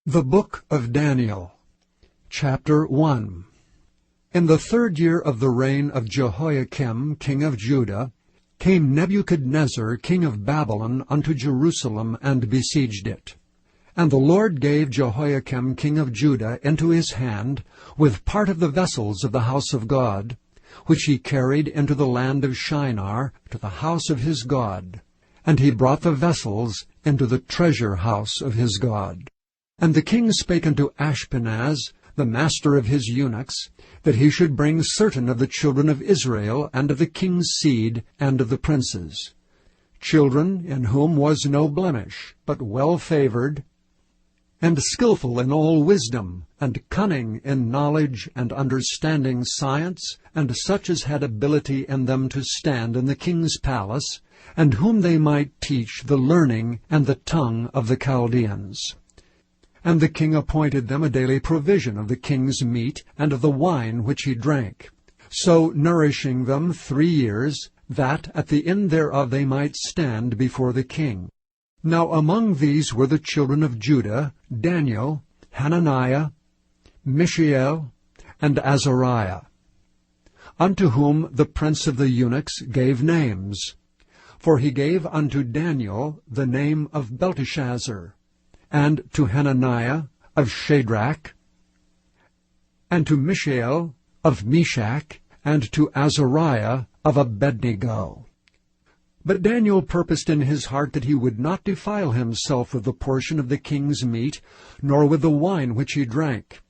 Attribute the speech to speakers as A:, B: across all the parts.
A: The Book of Daniel, Chapter 1. In the 3rd year of the reign of Jehoiakim king of Judah, came Nebuchadnezzar king of Babylon unto Jerusalem, and besieged it. And the Lord gave Jehoiakim king of Judah into his hand, with part of the vessels of the house of God, which he carried into the land of Shinar, to the house of his God. And he brought the vessels into the treasure house of his God. And the king spake unto Ashpenaz, the master of his eunuchs, that he should bring certain of the children of Israel, and of the king's seed, and of the princes, children in whom was no blemish, but well-favored, and skillful in all wisdom, and cunning in knowledge, and understanding science, and such as had ability in them to stand in the king's palace, and whom they might teach the learning and the tongue of the Chaldeans. And the king appointed them a daily provision of the king's meat, and of the wine which he drank, so nourishing them 3 years, that at the end thereof they might stand before the king. Now among these were the children of Judah, Daniel, Hananiah, Mishael, and Azariah, unto whom the prince of the eunuchs gave names. For he gave unto Daniel the name of Belteshazzar, and to Hananiah of Shadrach, and to Mishael of Meshach, and to Azariah of Abednego. But Daniel purposed in his heart that he would not defile himself with the portion of the king's meat, nor with the wine which he drank.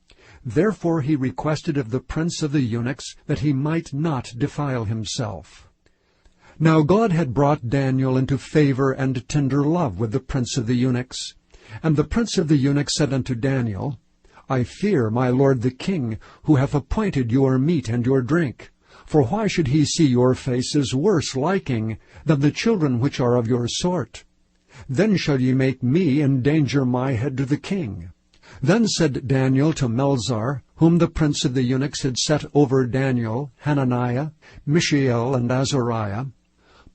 A: Therefore he requested of the prince of the eunuchs that he might not defile himself. Now God had brought Daniel into favor and tender love with the prince of the eunuchs. And the prince of the eunuchs said unto Daniel, I fear my lord the king, who hath appointed your meat and your drink. For why should he see your faces worse liking than the children which are of your sort? Then shall ye make me endanger my head to the king. Then said Daniel to Melzar, whom the prince of the eunuchs had set over Daniel, Hananiah, Mishael, and Azariah,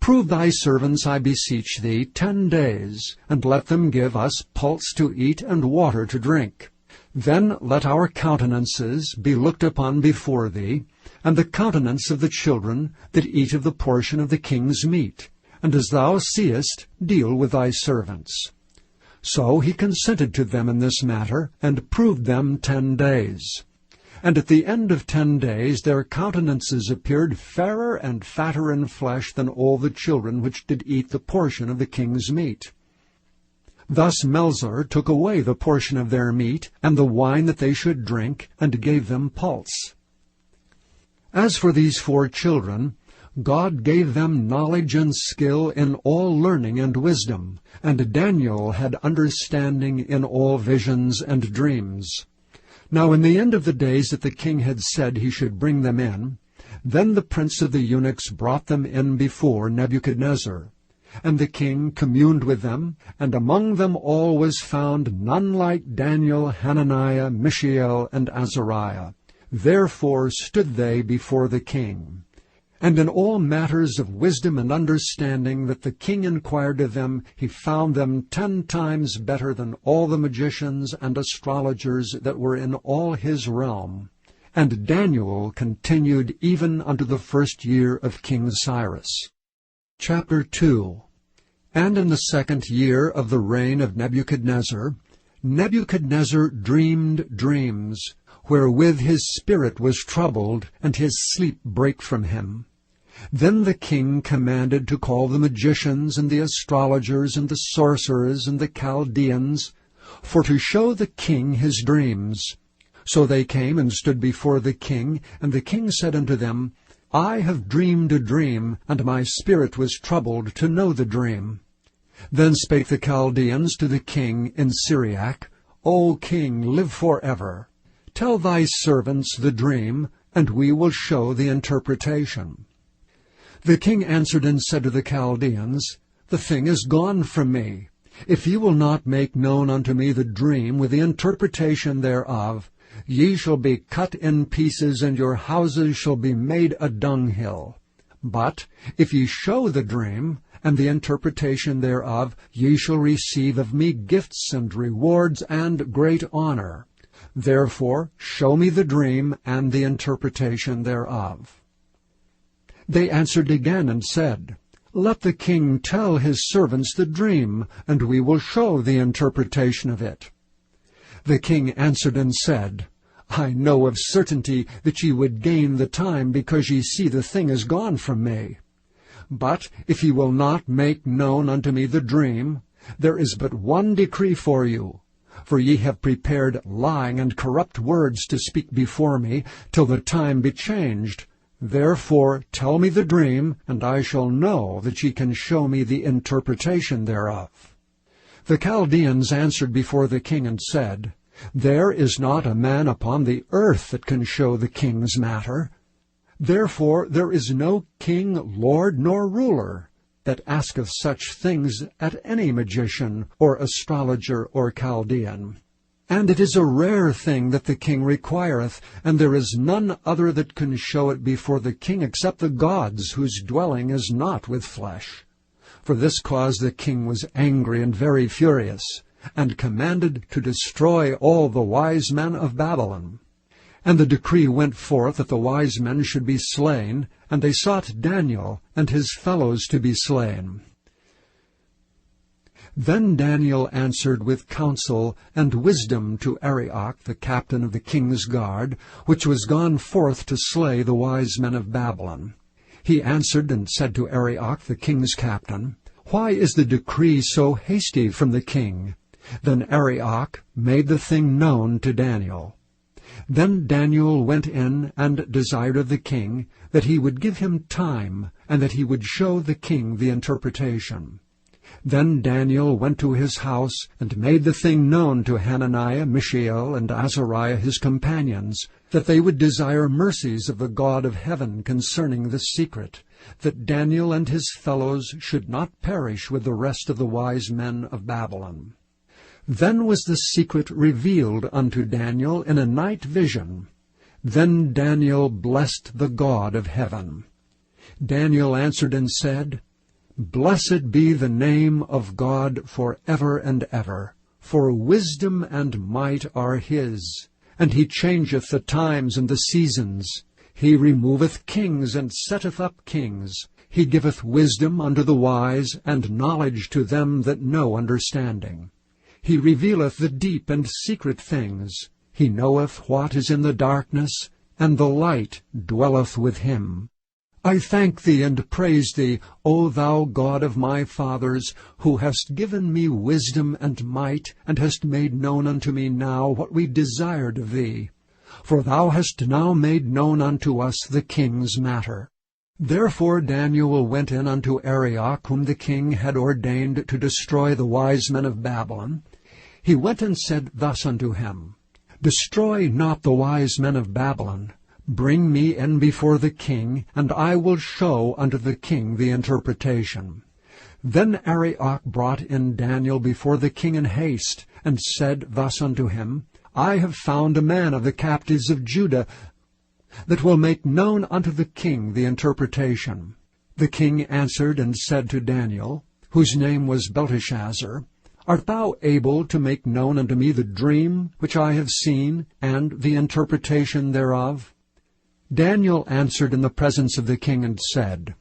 A: Prove thy servants, I beseech thee, 10 days, and let them give us pulse to eat and water to drink. Then let our countenances be looked upon before thee, and the countenance of the children that eat of the portion of the king's meat. And as thou seest, deal with thy servants. So he consented to them in this matter, and proved them 10 days. And at the end of 10 days their countenances appeared fairer and fatter in flesh than all the children which did eat the portion of the king's meat. Thus Melzar took away the portion of their meat, and the wine that they should drink, and gave them pulse. As for these 4 children, God gave them knowledge and skill in all learning and wisdom, and Daniel had understanding in all visions and dreams. Now in the end of the days that the king had said he should bring them in, then the prince of the eunuchs brought them in before Nebuchadnezzar. And the king communed with them, and among them all was found none like Daniel, Hananiah, Mishael, and Azariah. Therefore stood they before the king. And in all matters of wisdom and understanding that the king inquired of them, he found them 10 times better than all the magicians and astrologers that were in all his realm. And Daniel continued even unto the 1st year of King Cyrus. Chapter 2. And in the 2nd year of the reign of Nebuchadnezzar, Nebuchadnezzar dreamed dreams, wherewith his spirit was troubled, and his sleep brake from him. Then the king commanded to call the magicians, and the astrologers, and the sorcerers, and the Chaldeans, for to show the king his dreams. So they came and stood before the king, and the king said unto them, I have dreamed a dream, and my spirit was troubled to know the dream. Then spake the Chaldeans to the king in Syriac, O king, live forever. Tell thy servants the dream, and we will show the interpretation. The king answered and said to the Chaldeans, The thing is gone from me. If ye will not make known unto me the dream with the interpretation thereof, ye shall be cut in pieces, and your houses shall be made a dunghill. But if ye show the dream, and the interpretation thereof, ye shall receive of me gifts and rewards and great honor. Therefore show me the dream and the interpretation thereof. They answered again and said, Let the king tell his servants the dream, and we will show the interpretation of it. The king answered and said, I know of certainty that ye would gain the time, because ye see the thing is gone from me. But if ye will not make known unto me the dream, there is but one decree for you. For ye have prepared lying and corrupt words to speak before me, till the time be changed. Therefore tell me the dream, and I shall know that ye can show me the interpretation thereof. The Chaldeans answered before the king and said, There is not a man upon the earth that can show the king's matter. Therefore there is no king, lord, nor ruler that asketh such things at any magician, or astrologer, or Chaldean. And it is a rare thing that the king requireth, and there is none other that can show it before the king except the gods, whose dwelling is not with flesh. For this cause the king was angry and very furious, and commanded to destroy all the wise men of Babylon. And the decree went forth that the wise men should be slain, and they sought Daniel and his fellows to be slain. Then Daniel answered with counsel and wisdom to Arioch, the captain of the king's guard, which was gone forth to slay the wise men of Babylon. He answered and said to Arioch, the king's captain, Why is the decree so hasty from the king? Then Arioch made the thing known to Daniel. Then Daniel went in and desired of the king that he would give him time, and that he would show the king the interpretation. Then Daniel went to his house, and made the thing known to Hananiah, Mishael, and Azariah his companions, that they would desire mercies of the God of heaven concerning the secret, that Daniel and his fellows should not perish with the rest of the wise men of Babylon. Then was the secret revealed unto Daniel in a night vision. Then Daniel blessed the God of heaven. Daniel answered and said, Blessed be the name of God for ever and ever, for wisdom and might are his. And he changeth the times and the seasons. He removeth kings and setteth up kings. He giveth wisdom unto the wise, and knowledge to them that know understanding. He revealeth the deep and secret things. He knoweth what is in the darkness, and the light dwelleth with him. I thank thee and praise thee, O thou God of my fathers, who hast given me wisdom and might, and hast made known unto me now what we desired of thee. For thou hast now made known unto us the king's matter. Therefore Daniel went in unto Arioch, whom the king had ordained to destroy the wise men of Babylon. He went and said thus unto him, Destroy not the wise men of Babylon. Bring me in before the king, and I will show unto the king the interpretation. Then Arioch brought in Daniel before the king in haste, and said thus unto him, I have found a man of the captives of Judah, that will make known unto the king the interpretation. The king answered and said to Daniel, whose name was Belteshazzar, Art thou able to make known unto me the dream which I have seen, and the interpretation thereof? Daniel answered in the presence of the king and said,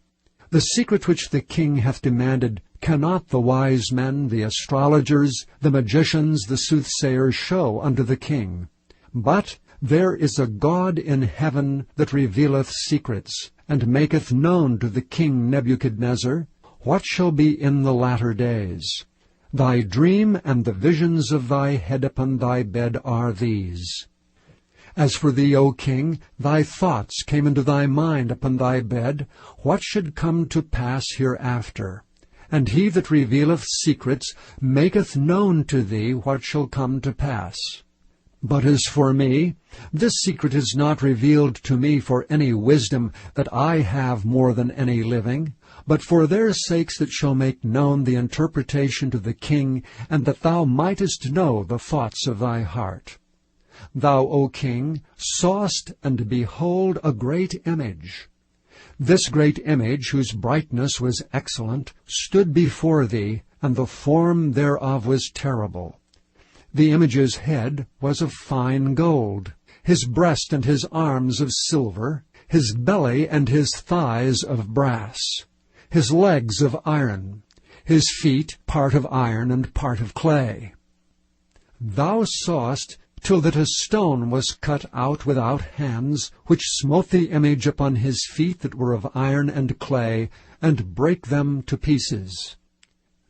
A: The secret which the king hath demanded cannot the wise men, the astrologers, the magicians, the soothsayers show unto the king. But there is a God in heaven that revealeth secrets, and maketh known to the king Nebuchadnezzar what shall be in the latter days. Thy dream and the visions of thy head upon thy bed are these. As for thee, O king, thy thoughts came into thy mind upon thy bed, what should come to pass hereafter. And he that revealeth secrets maketh known to thee what shall come to pass. But as for me, this secret is not revealed to me for any wisdom that I have more than any living, but for their sakes that shall make known the interpretation to the king, and that thou mightest know the thoughts of thy heart. Thou, O king, sawest, and behold, a great image. This great image, whose brightness was excellent, stood before thee, and the form thereof was terrible. The image's head was of fine gold, his breast and his arms of silver, his belly and his thighs of brass, his legs of iron, his feet part of iron and part of clay. Thou sawest till that a stone was cut out without hands, which smote the image upon his feet that were of iron and clay, and brake them to pieces.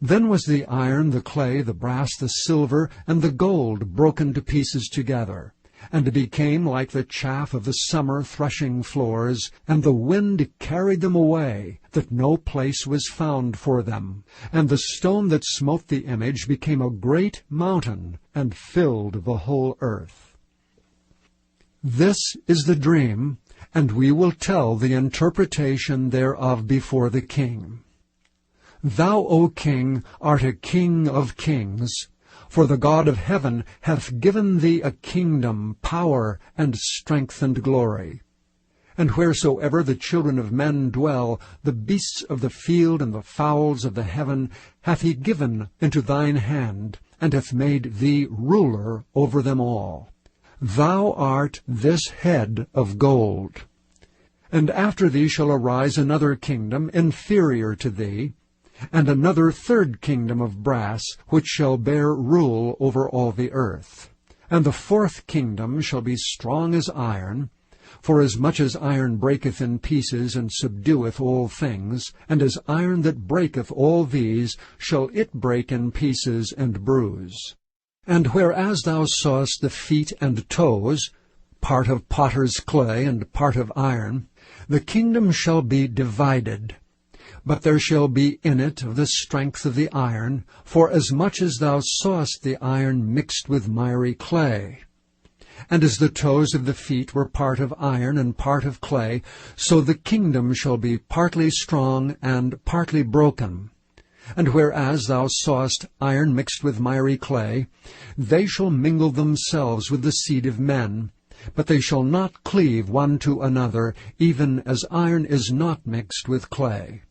A: Then was the iron, the clay, the brass, the silver, and the gold broken to pieces together, and became like the chaff of the summer threshing floors, and the wind carried them away, that no place was found for them. And the stone that smote the image became a great mountain, and filled the whole earth. This is the dream, and we will tell the interpretation thereof before the king. Thou, O king, art a king of kings, for the God of heaven hath given thee a kingdom, power, and strength, and glory. And wheresoever the children of men dwell, the beasts of the field and the fowls of the heaven hath he given into thine hand, and hath made thee ruler over them all. Thou art this head of gold. And after thee shall arise another kingdom inferior to thee, and another third kingdom of brass, which shall bear rule over all the earth. And the fourth kingdom shall be strong as iron, for as much as iron breaketh in pieces, and subdueth all things, and as iron that breaketh all these, shall it break in pieces and bruise. And whereas thou sawest the feet and toes, part of potter's clay and part of iron, the kingdom shall be divided. But there shall be in it of the strength of the iron, for as much as thou sawest the iron mixed with miry clay. And as the toes of the feet were part of iron and part of clay, so the kingdom shall be partly strong and partly broken. And whereas thou sawest iron mixed with miry clay, they shall mingle themselves with the seed of men, but they shall not cleave one to another, even as iron is not mixed with clay.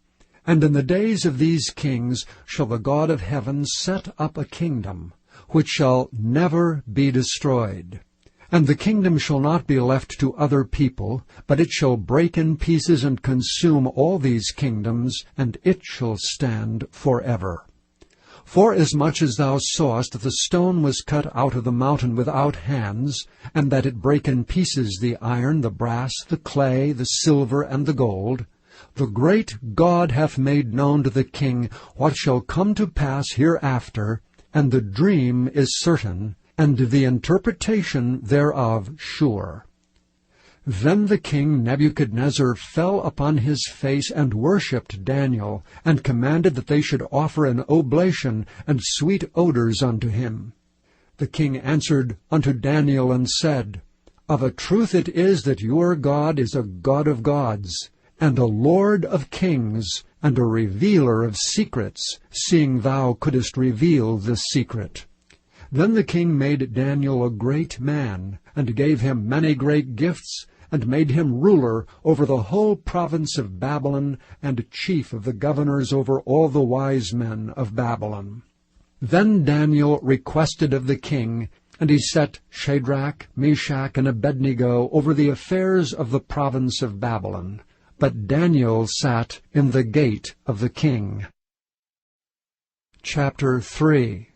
A: And in the days of these kings shall the God of heaven set up a kingdom, which shall never be destroyed. And the kingdom shall not be left to other people, but it shall break in pieces and consume all these kingdoms, and it shall stand forever. Forasmuch as thou sawest that the stone was cut out of the mountain without hands, and that it brake in pieces the iron, the brass, the clay, the silver, and the gold, the great God hath made known to the king what shall come to pass hereafter, and the dream is certain, and the interpretation thereof sure. Then the king Nebuchadnezzar fell upon his face and worshipped Daniel, and commanded that they should offer an oblation and sweet odors unto him. The king answered unto Daniel and said, Of a truth it is that your God is a God of gods, and a Lord of kings, and a revealer of secrets, seeing thou couldest reveal this secret. Then the king made Daniel a great man, and gave him many great gifts, and made him ruler over the whole province of Babylon, and chief of the governors over all the wise men of Babylon. Then Daniel requested of the king, and he set Shadrach, Meshach, and Abednego over the affairs of the province of Babylon. But Daniel sat in the gate of the king. Chapter 3.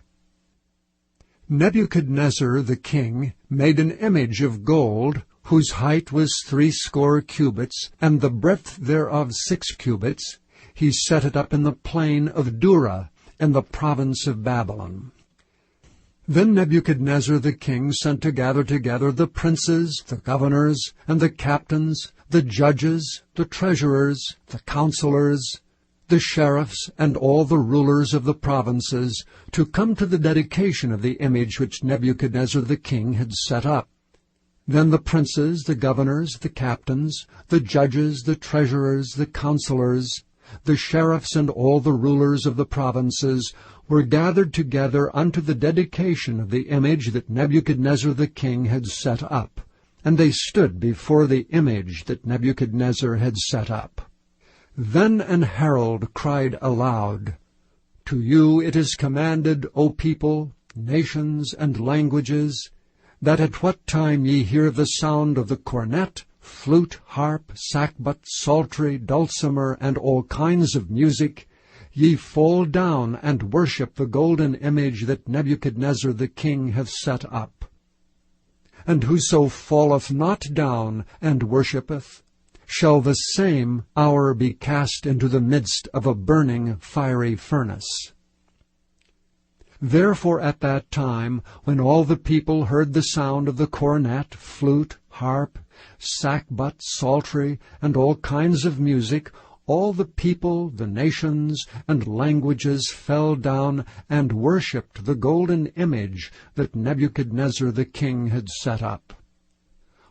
A: Nebuchadnezzar the king made an image of gold, whose height was 60 cubits, and the breadth thereof 6 cubits. He set it up in the plain of Dura, in the province of Babylon. Then Nebuchadnezzar the king sent to gather together the princes, the governors, and the captains, the judges, the treasurers, the counselors, the sheriffs, and all the rulers of the provinces, to come to the dedication of the image which Nebuchadnezzar the king had set up. Then the princes, the governors, the captains, the judges, the treasurers, the counselors, the sheriffs, and all the rulers of the provinces were gathered together unto the dedication of the image that Nebuchadnezzar the king had set up. and they stood before the image that Nebuchadnezzar had set up. Then an herald cried aloud, "To you it is commanded, O people, nations, and languages, that at what time ye hear the sound of the cornet, flute, harp, sackbut, psaltery, dulcimer, and all kinds of music, ye fall down and worship the golden image that Nebuchadnezzar the king hath set up. And whoso falleth not down and worshippeth, shall the same hour be cast into the midst of a burning fiery furnace." Therefore at that time, when all the people heard the sound of the cornet, flute, harp, sackbut, psaltery, and all kinds of music, all the people, the nations, and languages fell down and worshipped the golden image that Nebuchadnezzar the king had set up.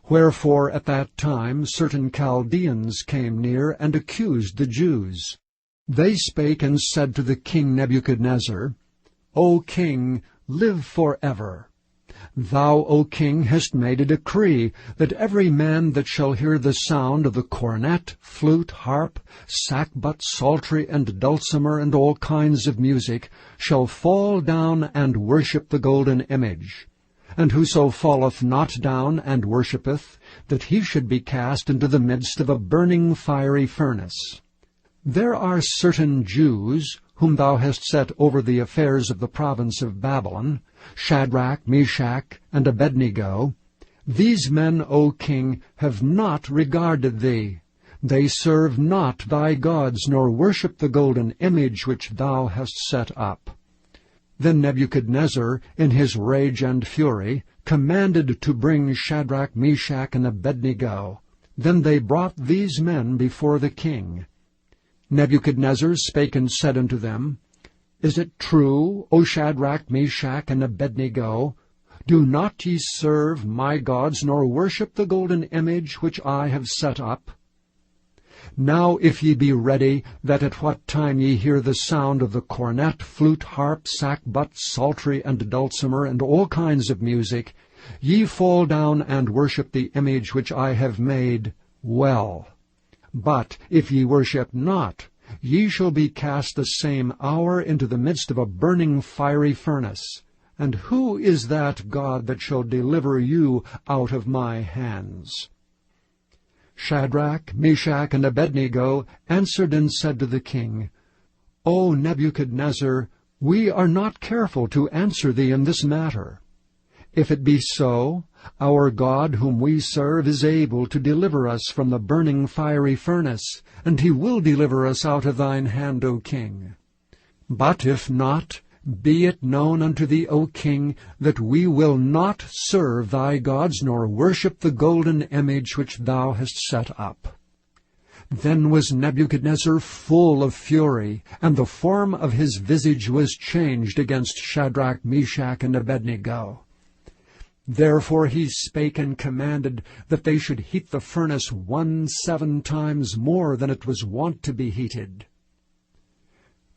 A: Wherefore at that time certain Chaldeans came near and accused the Jews. They spake and said to the king Nebuchadnezzar, "O king, live forever. Thou, O king, hast made a decree that every man that shall hear the sound of the cornet, flute, harp, sackbut, psaltery, and dulcimer, and all kinds of music, shall fall down and worship the golden image. And whoso falleth not down and worshippeth, that he should be cast into the midst of a burning fiery furnace. There are certain Jews, whom thou hast set over the affairs of the province of Babylon, Shadrach, Meshach, and Abednego. These men, O king, have not regarded thee. They serve not thy gods, nor worship the golden image which thou hast set up." Then Nebuchadnezzar, in his rage and fury, commanded to bring Shadrach, Meshach, and Abednego. Then they brought these men before the king. Nebuchadnezzar spake and said unto them, "Is it true, O Shadrach, Meshach, and Abednego? Do not ye serve my gods, nor worship the golden image which I have set up? Now if ye be ready, that at what time ye hear the sound of the cornet, flute, harp, sackbut, psaltery, and dulcimer, and all kinds of music, ye fall down and worship the image which I have made, well. But if ye worship not, ye shall be cast the same hour into the midst of a burning fiery furnace. And who is that God that shall deliver you out of my hands?" Shadrach, Meshach, and Abednego answered and said to the king, "O Nebuchadnezzar, we are not careful to answer thee in this matter. If it be so, our God whom we serve is able to deliver us from the burning fiery furnace, and he will deliver us out of thine hand, O king. But if not, be it known unto thee, O king, that we will not serve thy gods, nor worship the golden image which thou hast set up." Then was Nebuchadnezzar full of fury, and the form of his visage was changed against Shadrach, Meshach, and Abednego. Therefore he spake and commanded that they should heat the furnace 17 times more than it was wont to be heated.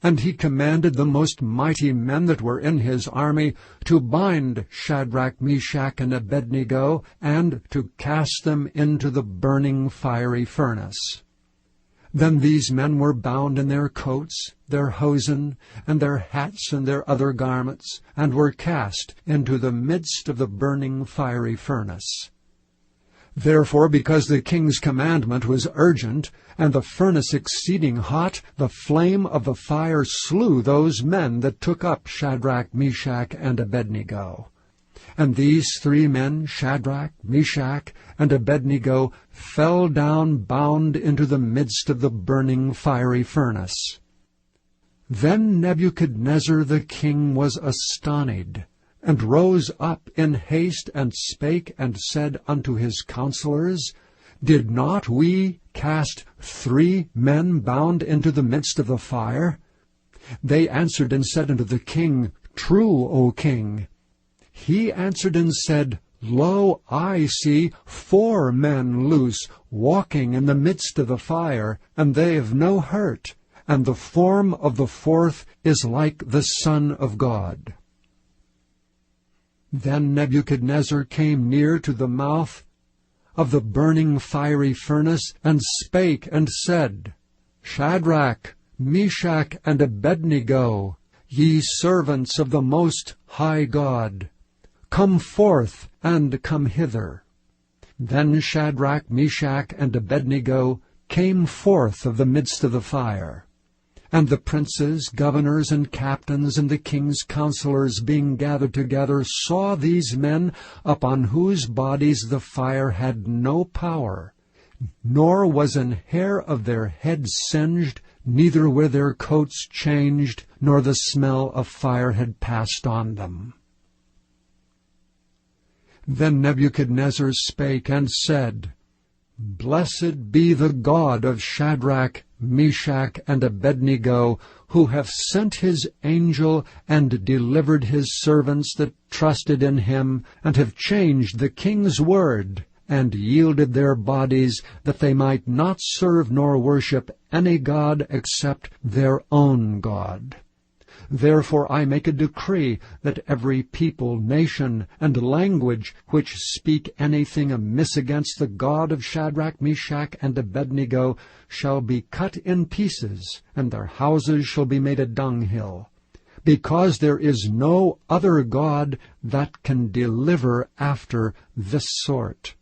A: And he commanded the most mighty men that were in his army to bind Shadrach, Meshach, and Abednego, and to cast them into the burning fiery furnace. Then these men were bound in their coats, their hosen, and their hats, and their other garments, and were cast into the midst of the burning fiery furnace. Therefore, because the king's commandment was urgent, and the furnace exceeding hot, the flame of the fire slew those men that took up Shadrach, Meshach, and Abednego. And these 3 men, Shadrach, Meshach, and Abednego, fell down bound into the midst of the burning fiery furnace. Then Nebuchadnezzar the king was astonied, and rose up in haste, and spake and said unto his counselors, Did not we cast 3 men bound into the midst of the fire? They answered and said unto the king, True, O king. He answered and said, Lo, I see 4 men loose, walking in the midst of the fire, and they have no hurt, and the form of the 4th is like the Son of God. Then Nebuchadnezzar came near to the mouth of the burning fiery furnace, and spake and said, Shadrach, Meshach, and Abednego, ye servants of the Most High God, come forth and come hither. Then Shadrach, Meshach, and Abednego came forth of the midst of the fire. And the princes, governors, and captains, and the king's counselors, being gathered together, saw these men, upon whose bodies the fire had no power, nor was an hair of their head singed, neither were their coats changed, nor the smell of fire had passed on them. Then Nebuchadnezzar spake and said, Blessed be the God of Shadrach, Meshach, and Abednego, who hath sent his angel and delivered his servants that trusted in him, and have changed the king's word, and yielded their bodies, that they might not serve nor worship any god except their own God. Therefore I make a decree that every people, nation, and language which speak anything amiss against the God of Shadrach, Meshach, and Abednego shall be cut in pieces, and their houses shall be made a dunghill, because there is no other God that can deliver after this sort.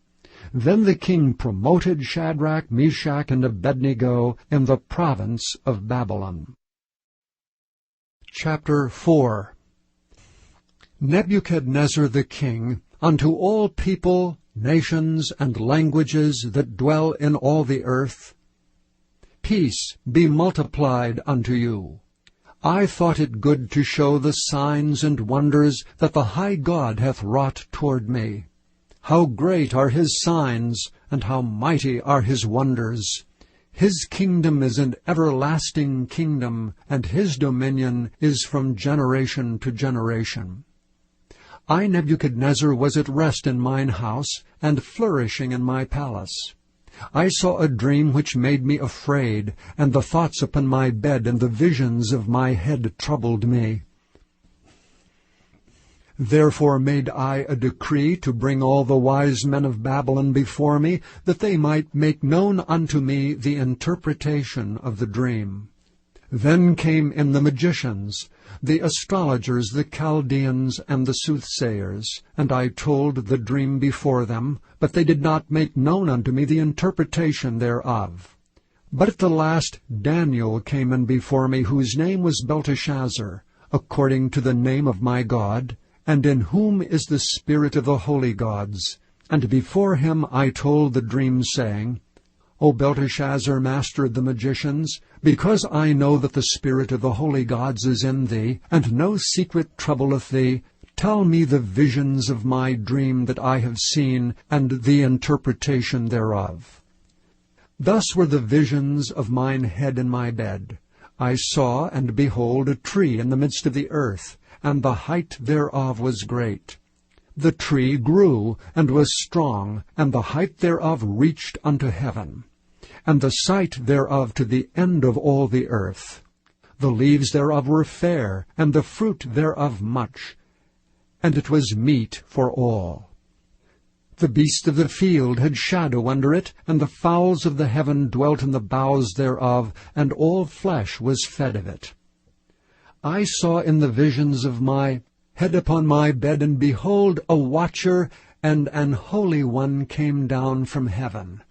A: Then the king promoted Shadrach, Meshach, and Abednego in the province of Babylon. Chapter 4. Nebuchadnezzar the king, unto all people, nations, and languages that dwell in all the earth, peace be multiplied unto you. I thought it good to show the signs and wonders that the high God hath wrought toward me. How great are his signs, and how mighty are his wonders! His kingdom is an everlasting kingdom, and his dominion is from generation to generation. I, Nebuchadnezzar, was at rest in mine house, and flourishing in my palace. I saw a dream which made me afraid, and the thoughts upon my bed and the visions of my head troubled me. Therefore made I a decree to bring all the wise men of Babylon before me, that they might make known unto me the interpretation of the dream. Then came in the magicians, the astrologers, the Chaldeans, and the soothsayers, and I told the dream before them, but they did not make known unto me the interpretation thereof. But at the last Daniel came in before me, whose name was Belteshazzar, according to the name of my God, and in whom is the spirit of the holy gods. And before him I told the dream, saying, O Belteshazzar, master of the magicians, because I know that the spirit of the holy gods is in thee, and no secret troubleth thee, tell me the visions of my dream that I have seen, and the interpretation thereof. Thus were the visions of mine head in my bed. I saw, and behold, a tree in the midst of the earth, and the height thereof was great. The tree grew, and was strong, and the height thereof reached unto heaven, and the sight thereof to the end of all the earth. The leaves thereof were fair, and the fruit thereof much, and it was meat for all. The beasts of the field had shadow under it, and the fowls of the heaven dwelt in the boughs thereof, and all flesh was fed of it. I saw in the visions of my head upon my bed, and behold, a watcher and an holy one came down from heaven.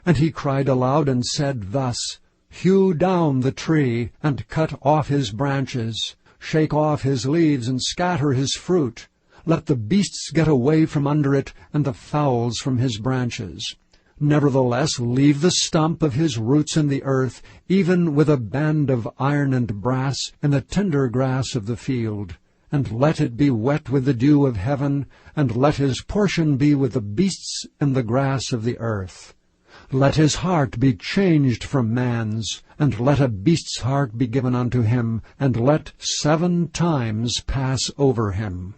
A: And he cried aloud and said thus, Hew down the tree, and cut off his branches, shake off his leaves, and scatter his fruit. Let the beasts get away from under it, and the fowls from his branches. Nevertheless, leave the stump of his roots in the earth, even with a band of iron and brass, in the tender grass of the field. And let it be wet with the dew of heaven, and let his portion be with the beasts in the grass of the earth. Let his heart be changed from man's, and let a beast's heart be given unto him, and let 7 times pass over him.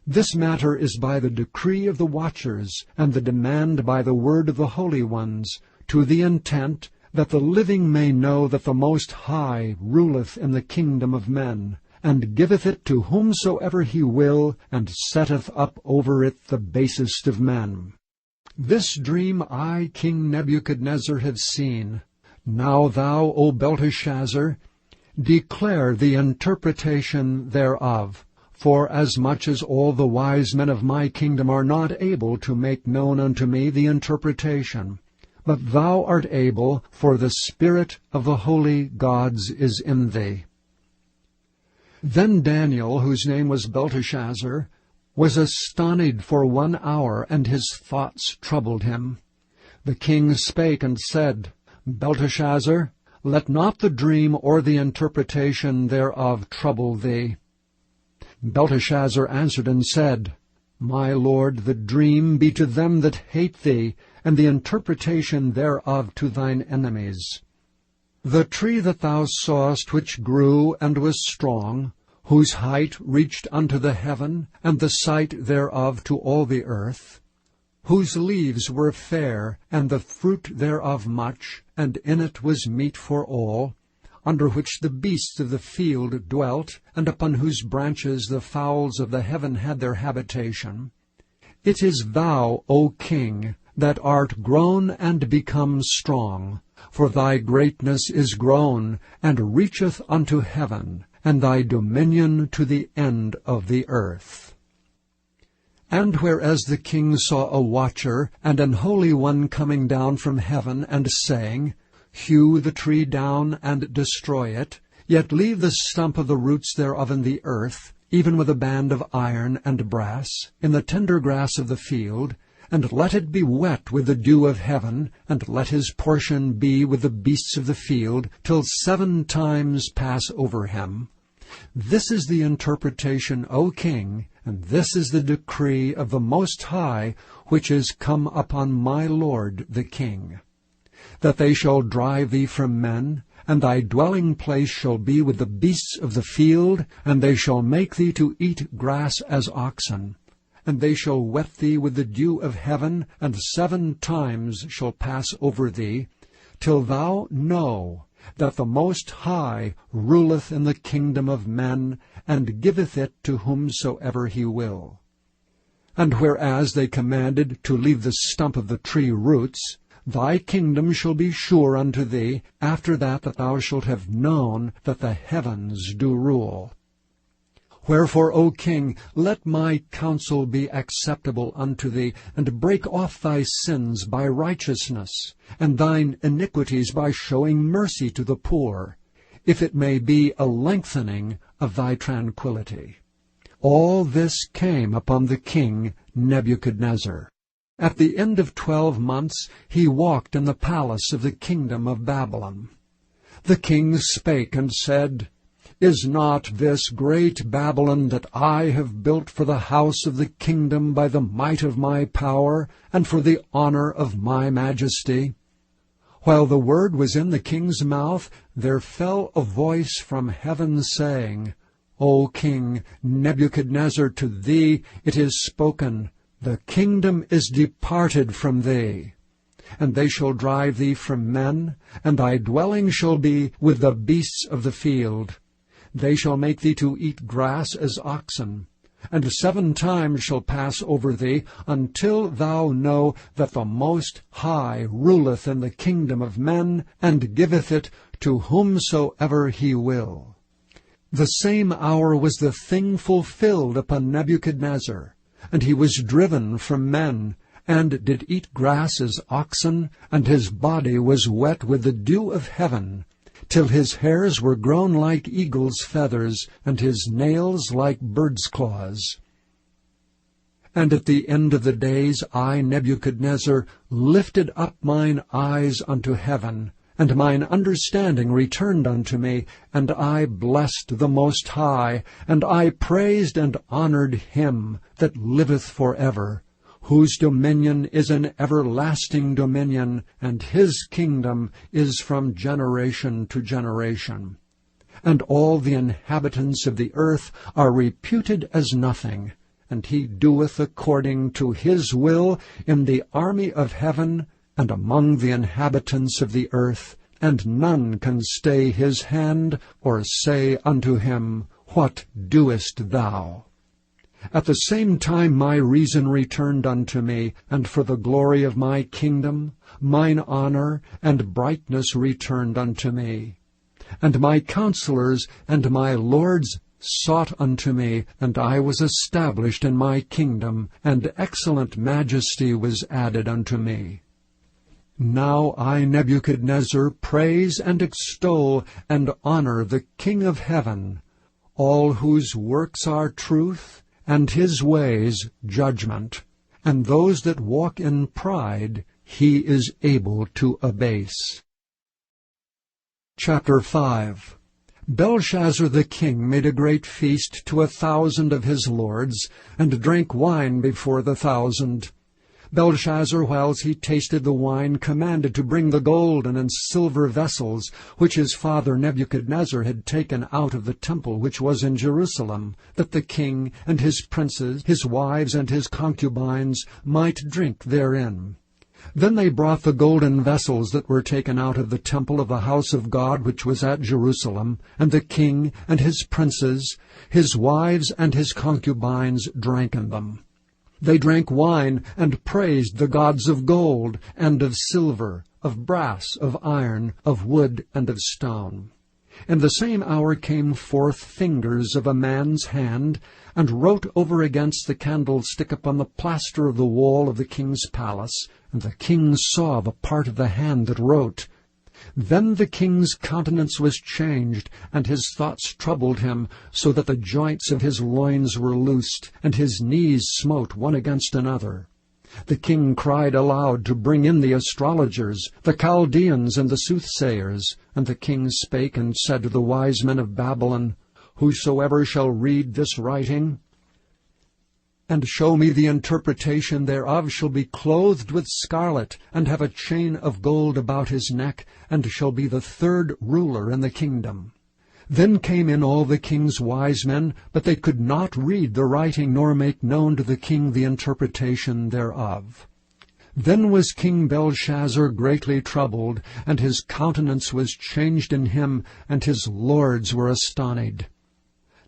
A: This matter is by the decree of the watchers, and the demand by the word of the holy ones, to the intent that the living may know that the Most High ruleth in the kingdom of men, and giveth it to whomsoever he will, and setteth up over it the basest of men. This dream I, King Nebuchadnezzar, have seen. Now thou, O Belteshazzar, declare the interpretation thereof, forasmuch as all the wise men of my kingdom are not able to make known unto me the interpretation. But thou art able, for the spirit of the holy gods is in thee. Then Daniel, whose name was Belteshazzar, was astonied for 1 hour, and his thoughts troubled him. The king spake and said, Belteshazzar, let not the dream or the interpretation thereof trouble thee. Belteshazzar answered and said, My lord, the dream be to them that hate thee, and the interpretation thereof to thine enemies. The tree that thou sawest, which grew and was strong, whose height reached unto the heaven, and the sight thereof to all the earth, whose leaves were fair, and the fruit thereof much, and in it was meat for all, under which the beasts of the field dwelt, and upon whose branches the fowls of the heaven had their habitation. It is thou, O king, that art grown and become strong, for thy greatness is grown, and reacheth unto heaven, and thy dominion to the end of the earth. And whereas the king saw a watcher and an holy one coming down from heaven, and saying, Hew the tree down and destroy it, yet leave the stump of the roots thereof in the earth, even with a band of iron and brass, in the tender grass of the field, and let it be wet with the dew of heaven, and let his portion be with the beasts of the field, till 7 times pass over him. This is the interpretation, O king, and this is the decree of the Most High, which is come upon my lord the king. That they shall drive thee from men, and thy dwelling place shall be with the beasts of the field, and they shall make thee to eat grass as oxen. And they shall wet thee with the dew of heaven, and 7 times shall pass over thee, till thou know that the Most High ruleth in the kingdom of men, and giveth it to whomsoever he will. And whereas they commanded to leave the stump of the tree roots, thy kingdom shall be sure unto thee, after that thou shalt have known that the heavens do rule. Wherefore, O king, let my counsel be acceptable unto thee, and break off thy sins by righteousness, and thine iniquities by showing mercy to the poor, if it may be a lengthening of thy tranquillity. All this came upon the king Nebuchadnezzar. At the end of 12 months he walked in the palace of the kingdom of Babylon. The king spake and said, Is not this great Babylon that I have built for the house of the kingdom by the might of my power, and for the honor of my majesty? While the word was in the king's mouth, there fell a voice from heaven, saying, O king Nebuchadnezzar, to thee it is spoken, The kingdom is departed from thee. And they shall drive thee from men, and thy dwelling shall be with the beasts of the field. They shall make thee to eat grass as oxen, and 7 times shall pass over thee, until thou know that the Most High ruleth in the kingdom of men, and giveth it to whomsoever he will. The same hour was the thing fulfilled upon Nebuchadnezzar, and he was driven from men, and did eat grass as oxen, and his body was wet with the dew of heaven, till his hairs were grown like eagle's feathers, and his nails like bird's claws. And at the end of the days I, Nebuchadnezzar, lifted up mine eyes unto heaven, and mine understanding returned unto me, and I blessed the Most High, and I praised and honored him that liveth forever, whose dominion is an everlasting dominion, and his kingdom is from generation to generation. And all the inhabitants of the earth are reputed as nothing, and he doeth according to his will in the army of heaven and among the inhabitants of the earth, and none can stay his hand or say unto him, What doest thou? At the same time my reason returned unto me, and for the glory of my kingdom, mine honor and brightness returned unto me. And my counselors and my lords sought unto me, and I was established in my kingdom, and excellent majesty was added unto me. Now I, Nebuchadnezzar, praise and extol and honor the King of heaven, all whose works are truth, and his ways judgment, and those that walk in pride he is able to abase. Chapter 5. Belshazzar the king made a great feast to 1,000 of his lords, and drank wine before the 1,000. Belshazzar, whiles he tasted the wine, commanded to bring the golden and silver vessels, which his father Nebuchadnezzar had taken out of the temple which was in Jerusalem, that the king and his princes, his wives and his concubines, might drink therein. Then they brought the golden vessels that were taken out of the temple of the house of God which was at Jerusalem, and the king and his princes, his wives and his concubines drank in them. They drank wine and praised the gods of gold and of silver, of brass, of iron, of wood, and of stone. In the same hour came forth fingers of a man's hand, and wrote over against the candlestick upon the plaster of the wall of the king's palace, and the king saw the part of the hand that wrote. Then the king's countenance was changed, and his thoughts troubled him, so that the joints of his loins were loosed, and his knees smote one against another. The king cried aloud to bring in the astrologers, the Chaldeans, and the soothsayers. And the king spake and said to the wise men of Babylon, Whosoever shall read this writing, and show me the interpretation thereof, shall be clothed with scarlet, and have a chain of gold about his neck, and shall be the third ruler in the kingdom. Then came in all the king's wise men, but they could not read the writing, nor make known to the king the interpretation thereof. Then was King Belshazzar greatly troubled, and his countenance was changed in him, and his lords were astonied.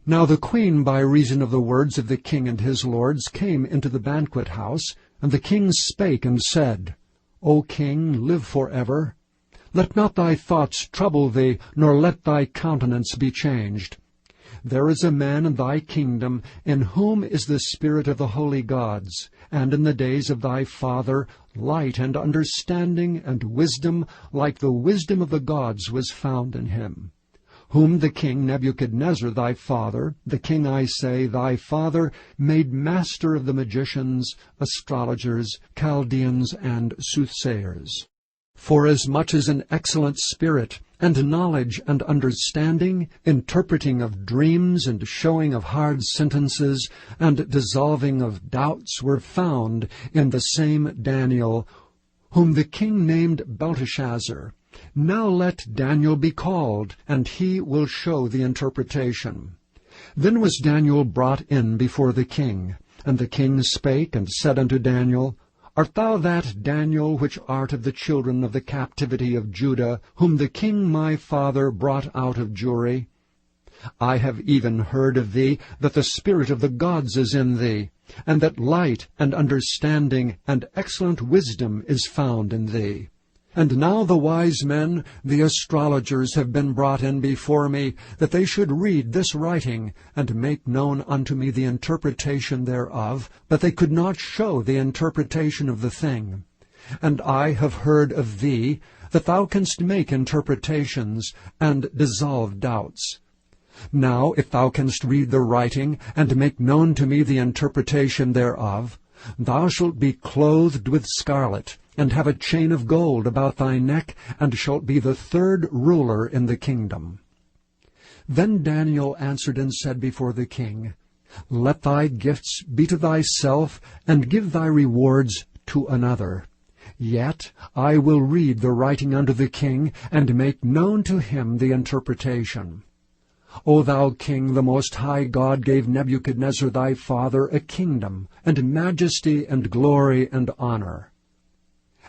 A: Now the queen, by reason of the words of the king and his lords, came into the banquet house, and the king spake and said, O king, live forever. Let not thy thoughts trouble thee, nor let thy countenance be changed. There is a man in thy kingdom, in whom is the spirit of the holy gods, and in the days of thy father light and understanding and wisdom, like the wisdom of the gods, was found in him. Whom the king Nebuchadnezzar thy father, the king, I say, thy father, made master of the magicians, astrologers, Chaldeans, and soothsayers. Forasmuch as an excellent spirit, and knowledge and understanding, interpreting of dreams, and showing of hard sentences, and dissolving of doubts were found in the same Daniel, whom the king named Belteshazzar. Now let Daniel be called, and he will show the interpretation. Then was Daniel brought in before the king. And the king spake and said unto Daniel, Art thou that Daniel which art of the children of the captivity of Judah, whom the king my father brought out of Jewry? I have even heard of thee that the spirit of the gods is in thee, and that light and understanding and excellent wisdom is found in thee. And now the wise men, the astrologers, have been brought in before me, that they should read this writing, and make known unto me the interpretation thereof, but they could not show the interpretation of the thing. And I have heard of thee, that thou canst make interpretations, and dissolve doubts. Now if thou canst read the writing, and make known to me the interpretation thereof, thou shalt be clothed with scarlet, and have a chain of gold about thy neck, and shalt be the third ruler in the kingdom. Then Daniel answered and said before the king, Let thy gifts be to thyself, and give thy rewards to another. Yet I will read the writing unto the king, and make known to him the interpretation. O thou king, the Most High God gave Nebuchadnezzar thy father a kingdom, and majesty, and glory, and honor.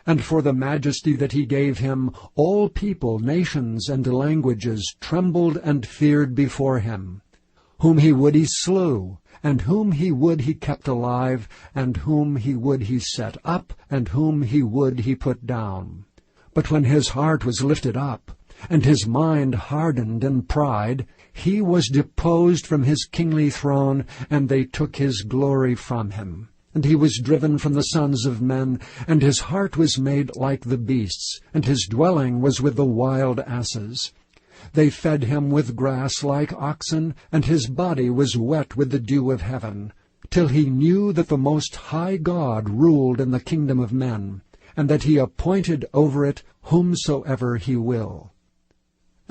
A: And for the majesty that he gave him, all people, nations, and languages trembled and feared before him. Whom he would he slew, and whom he would he kept alive, and whom he would he set up, and whom he would he put down. But when his heart was lifted up, and his mind hardened in pride, he was deposed from his kingly throne, and they took his glory from him. And he was driven from the sons of men, and his heart was made like the beasts, and his dwelling was with the wild asses. They fed him with grass like oxen, and his body was wet with the dew of heaven, till he knew that the Most High God ruled in the kingdom of men, and that he appointed over it whomsoever he will.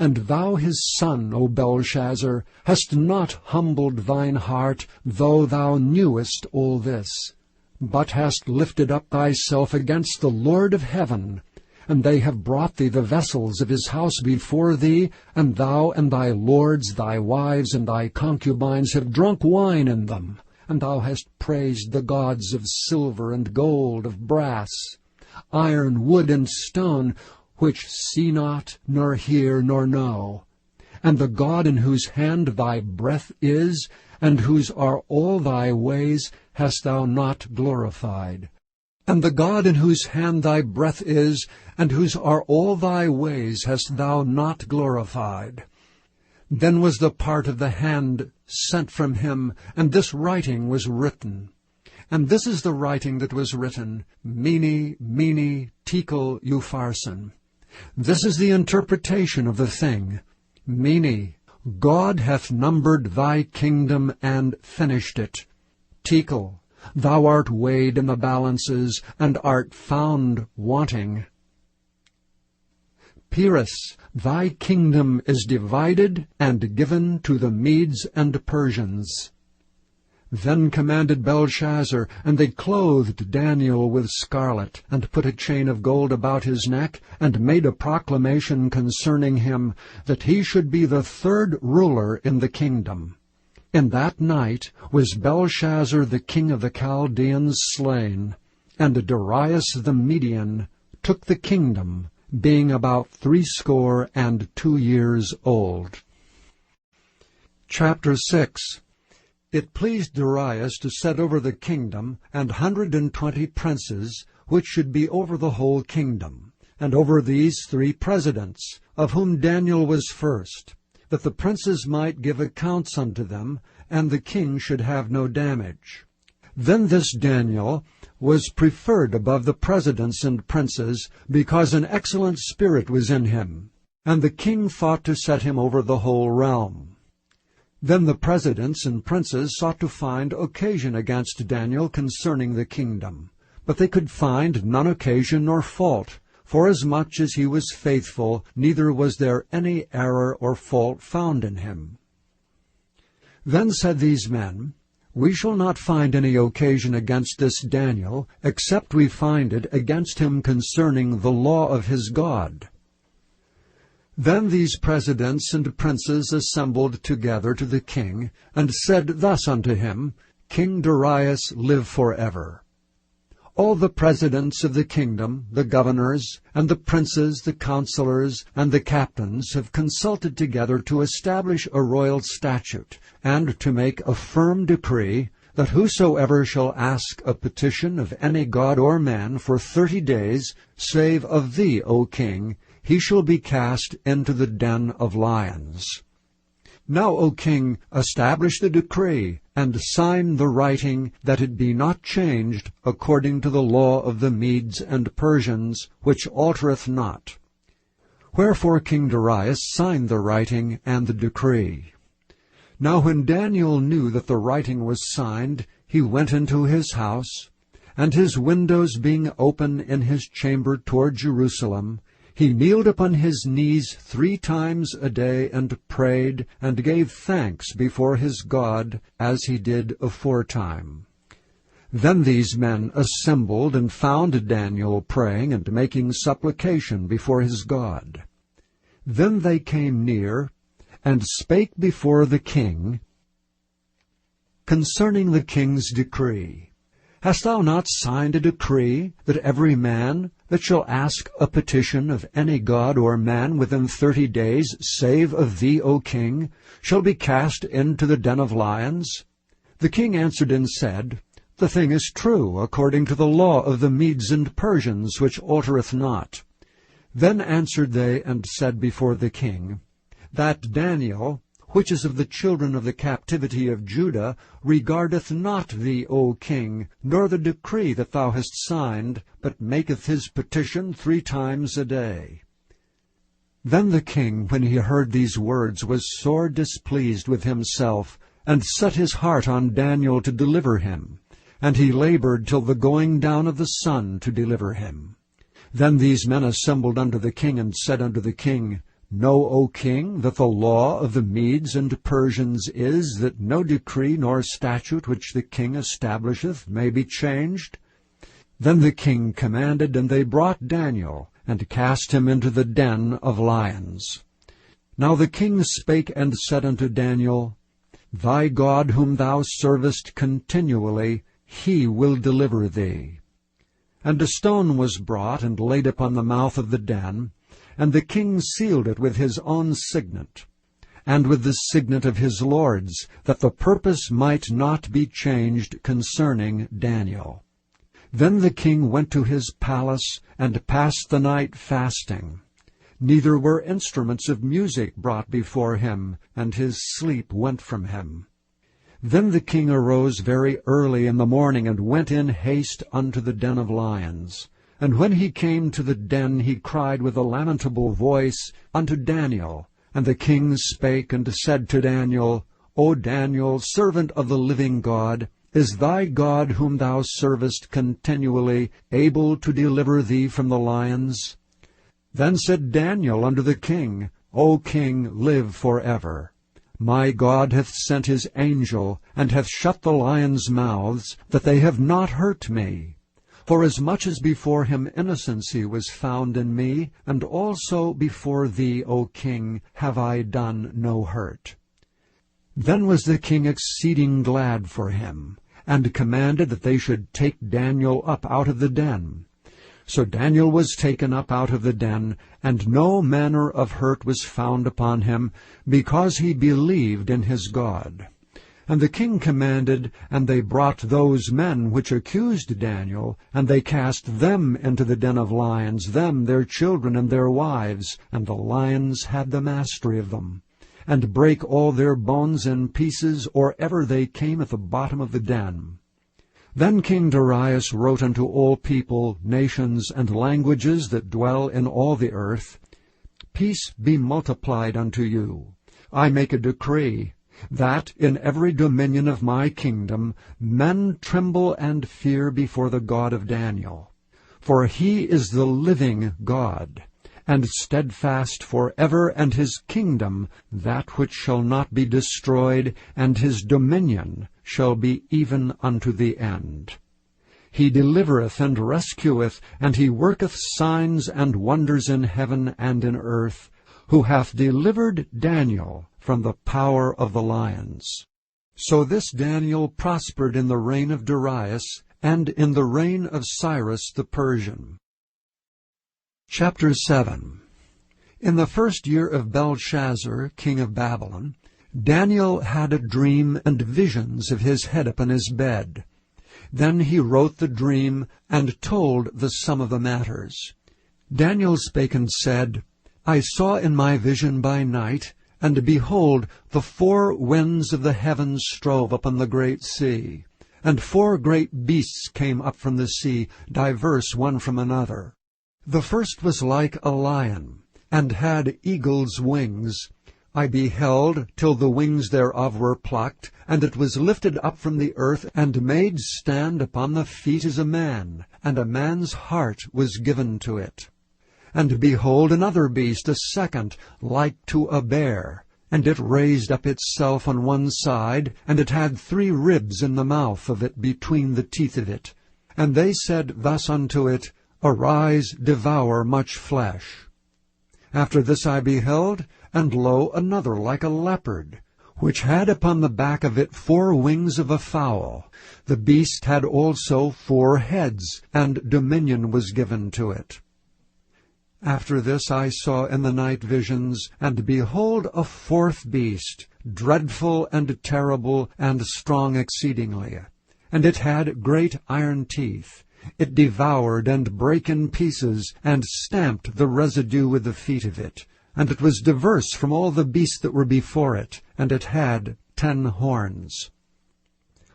A: And thou his son, O Belshazzar, hast not humbled thine heart, though thou knewest all this, but hast lifted up thyself against the Lord of heaven. And they have brought thee the vessels of his house before thee, and thou and thy lords, thy wives, and thy concubines have drunk wine in them. And thou hast praised the gods of silver and gold, of brass, iron, wood, and stone, which see not, nor hear, nor know. And the God in whose hand thy breath is, and whose are all thy ways, hast thou not glorified. And the God in whose hand thy breath is, and whose are all thy ways, hast thou not glorified. Then was the part of the hand sent from him, and this writing was written. And this is the writing that was written, Mene, Mene, Tekel, Upharsin. This is the interpretation of the thing. Mene, God hath numbered thy kingdom and finished it. Tekel, thou art weighed in the balances, and art found wanting. Peres, thy kingdom is divided and given to the Medes and Persians. Then commanded Belshazzar, and they clothed Daniel with scarlet, and put a chain of gold about his neck, and made a proclamation concerning him, that he should be the third ruler in the kingdom. In that night was Belshazzar the king of the Chaldeans slain, and Darius the Median took the kingdom, being about 62 years old. Chapter 6. It pleased Darius to set over the kingdom 120 princes, which should be over the whole kingdom, and over these 3 presidents, of whom Daniel was first, that the princes might give accounts unto them, and the king should have no damage. Then this Daniel was preferred above the presidents and princes, because an excellent spirit was in him, and the king thought to set him over the whole realm. Then the presidents and princes sought to find occasion against Daniel concerning the kingdom, but they could find none occasion nor fault, forasmuch as he was faithful, neither was there any error or fault found in him. Then said these men, We shall not find any occasion against this Daniel, except we find it against him concerning the law of his God. Then these presidents and princes assembled together to the king, and said thus unto him, King Darius, live forever. All the presidents of the kingdom, the governors, and the princes, the counselors, and the captains have consulted together to establish a royal statute, and to make a firm decree, that whosoever shall ask a petition of any god or man for 30 days, save of thee, O king, he shall be cast into the den of lions. Now, O king, establish the decree, and sign the writing, that it be not changed according to the law of the Medes and Persians, which altereth not. Wherefore King Darius signed the writing and the decree. Now when Daniel knew that the writing was signed, he went into his house, and his windows being open in his chamber toward Jerusalem, he kneeled upon his knees 3 times a day, and prayed, and gave thanks before his God, as he did aforetime. Then these men assembled, and found Daniel praying and making supplication before his God. Then they came near, and spake before the king concerning the king's decree. Hast thou not signed a decree that every man that shall ask a petition of any god or man within 30 days, save of thee, O king, shall be cast into the den of lions? The king answered and said, The thing is true, according to the law of the Medes and Persians, which altereth not. Then answered they and said before the king, That Daniel, which is of the children of the captivity of Judah, regardeth not thee, O king, nor the decree that thou hast signed, but maketh his petition 3 times a day. Then the king, when he heard these words, was sore displeased with himself, and set his heart on Daniel to deliver him. And he labored till the going down of the sun to deliver him. Then these men assembled unto the king, and said unto the king, Know, O king, that the law of the Medes and Persians is, that no decree nor statute which the king establisheth may be changed. Then the king commanded, and they brought Daniel, and cast him into the den of lions. Now the king spake and said unto Daniel, Thy God whom thou servest continually, he will deliver thee. And a stone was brought, and laid upon the mouth of the den, and the king sealed it with his own signet, and with the signet of his lords, that the purpose might not be changed concerning Daniel. Then the king went to his palace, and passed the night fasting. Neither were instruments of music brought before him, and his sleep went from him. Then the king arose very early in the morning, and went in haste unto the den of lions. And when he came to the den, he cried with a lamentable voice unto Daniel. And the king spake and said to Daniel, O Daniel, servant of the living God, is thy God whom thou servest continually able to deliver thee from the lions? Then said Daniel unto the king, O king, live forever. My God hath sent his angel, and hath shut the lions' mouths, that they have not hurt me. Forasmuch as before him innocency was found in me, and also before thee, O king, have I done no hurt. Then was the king exceeding glad for him, and commanded that they should take Daniel up out of the den. So Daniel was taken up out of the den, and no manner of hurt was found upon him, because he believed in his God. And the king commanded, and they brought those men which accused Daniel, and they cast them into the den of lions, them, their children, and their wives, and the lions had the mastery of them, and brake all their bones in pieces, or ever they came at the bottom of the den. Then King Darius wrote unto all people, nations, and languages that dwell in all the earth, Peace be multiplied unto you. I make a decree, that in every dominion of my kingdom men tremble and fear before the God of Daniel. For he is the living God, and steadfast for ever, and his kingdom that which shall not be destroyed, and his dominion shall be even unto the end. He delivereth and rescueth, and he worketh signs and wonders in heaven and in earth, who hath delivered Daniel from the power of the lions. So this Daniel prospered in the reign of Darius, and in the reign of Cyrus the Persian. Chapter 7. In the 1st year of Belshazzar, king of Babylon, Daniel had a dream and visions of his head upon his bed. Then he wrote the dream, and told the sum of the matters. Daniel spake and said, I saw in my vision by night, and behold, the 4 winds of the heavens strove upon the great sea. And 4 great beasts came up from the sea, diverse one from another. The first was like a lion, and had eagle's wings. I beheld till the wings thereof were plucked, and it was lifted up from the earth, and made stand upon the feet as a man, and a man's heart was given to it. And behold, another beast, a second, like to a bear, and it raised up itself on one side, and it had 3 ribs in the mouth of it between the teeth of it. And they said thus unto it, Arise, devour much flesh. After this I beheld, and lo, another like a leopard, which had upon the back of it 4 wings of a fowl. The beast had also 4 heads, and dominion was given to it. After this I saw in the night visions, and behold, a 4th beast, dreadful and terrible and strong exceedingly. And it had great iron teeth. It devoured and brake in pieces, and stamped the residue with the feet of it. And it was diverse from all the beasts that were before it, and it had 10 horns.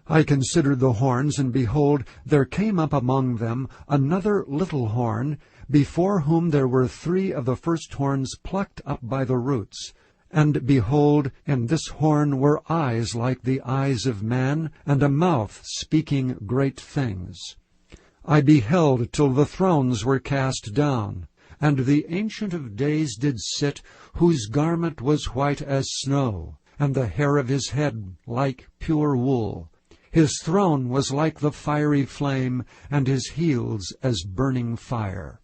A: I considered the horns, and behold, there came up among them another little horn, before whom there were 3 of the first horns plucked up by the roots. And behold, in this horn were eyes like the eyes of man, and a mouth speaking great things. I beheld till the thrones were cast down, and the Ancient of Days did sit, whose garment was white as snow, and the hair of his head like pure wool. His throne was like the fiery flame, and his heels as burning fire.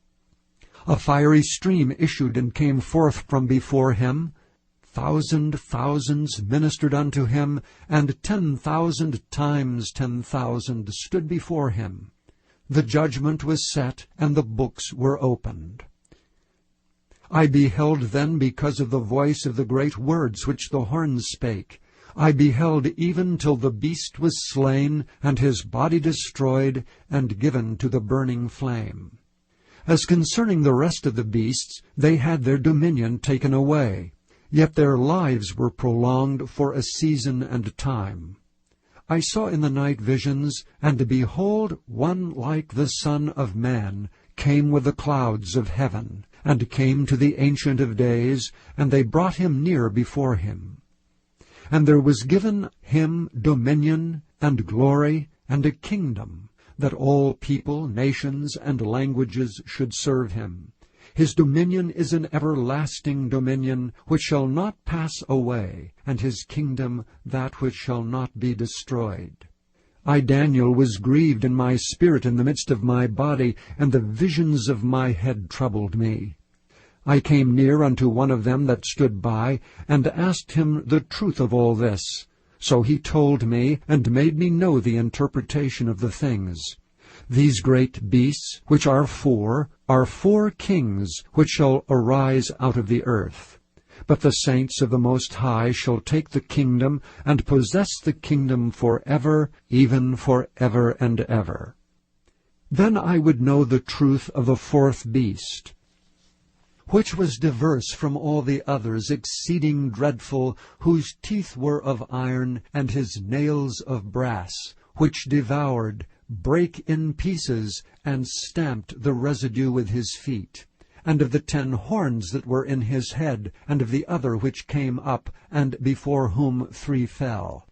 A: A fiery stream issued and came forth from before him. 1,000 thousands ministered unto him, and 10,000 times 10,000 stood before him. The judgment was set, and the books were opened. I beheld then because of the voice of the great words which the horns spake. I beheld even till the beast was slain, and his body destroyed, and given to the burning flame. As concerning the rest of the beasts, they had their dominion taken away, yet their lives were prolonged for a season and time. I saw in the night visions, and behold, one like the Son of Man came with the clouds of heaven, and came to the Ancient of Days, and they brought him near before him. And there was given him dominion, and glory, and a kingdom, that all people, nations, and languages should serve him. His dominion is an everlasting dominion, which shall not pass away, and his kingdom that which shall not be destroyed. I, Daniel, was grieved in my spirit in the midst of my body, and the visions of my head troubled me. I came near unto one of them that stood by, and asked him the truth of all this. So he told me, and made me know the interpretation of the things. These great beasts, which are 4 kings, which shall arise out of the earth. But the saints of the Most High shall take the kingdom, and possess the kingdom for ever, even for ever and ever. Then I would know the truth of the 4th beast, which was diverse from all the others, exceeding dreadful, whose teeth were of iron, and his nails of brass, which devoured, brake in pieces, and stamped the residue with his feet. And of the 10 horns that were in his head, and of the other which came up, and before whom 3 fell.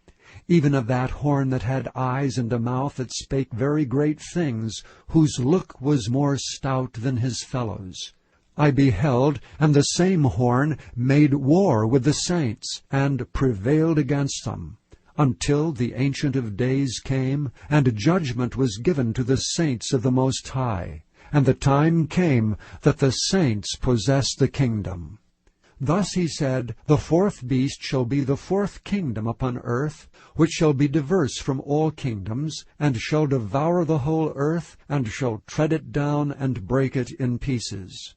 A: Even of that horn that had eyes and a mouth that spake very great things, whose look was more stout than his fellows. I beheld, and the same horn made war with the saints, and prevailed against them, until the Ancient of Days came, and judgment was given to the saints of the Most High. And the time came that the saints possessed the kingdom. Thus he said, the 4th beast shall be the 4th kingdom upon earth, which shall be diverse from all kingdoms, and shall devour the whole earth, and shall tread it down, and break it in pieces.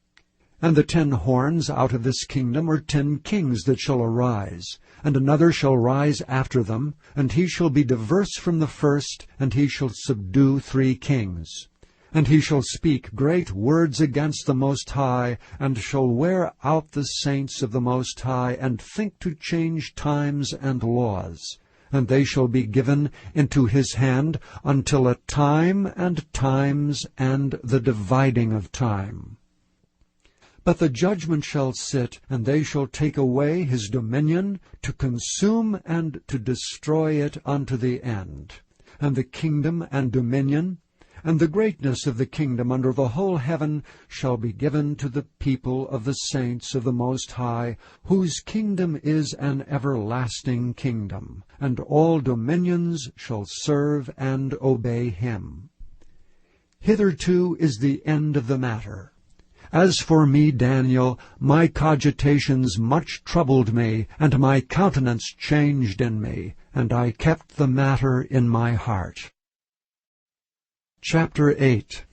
A: And the 10 horns out of this kingdom are 10 kings that shall arise, and another shall rise after them, and he shall be diverse from the first, and he shall subdue 3 kings. And he shall speak great words against the Most High, and shall wear out the saints of the Most High, and think to change times and laws. And they shall be given into his hand until a time and times and the dividing of time. But the judgment shall sit, and they shall take away his dominion, to consume and to destroy it unto the end. And the kingdom and dominion, and the greatness of the kingdom under the whole heaven shall be given to the people of the saints of the Most High, whose kingdom is an everlasting kingdom, and all dominions shall serve and obey him. Hitherto is the end of the matter. As for me, Daniel, my cogitations much troubled me, and my countenance changed in me, and I kept the matter in my heart. Chapter 8.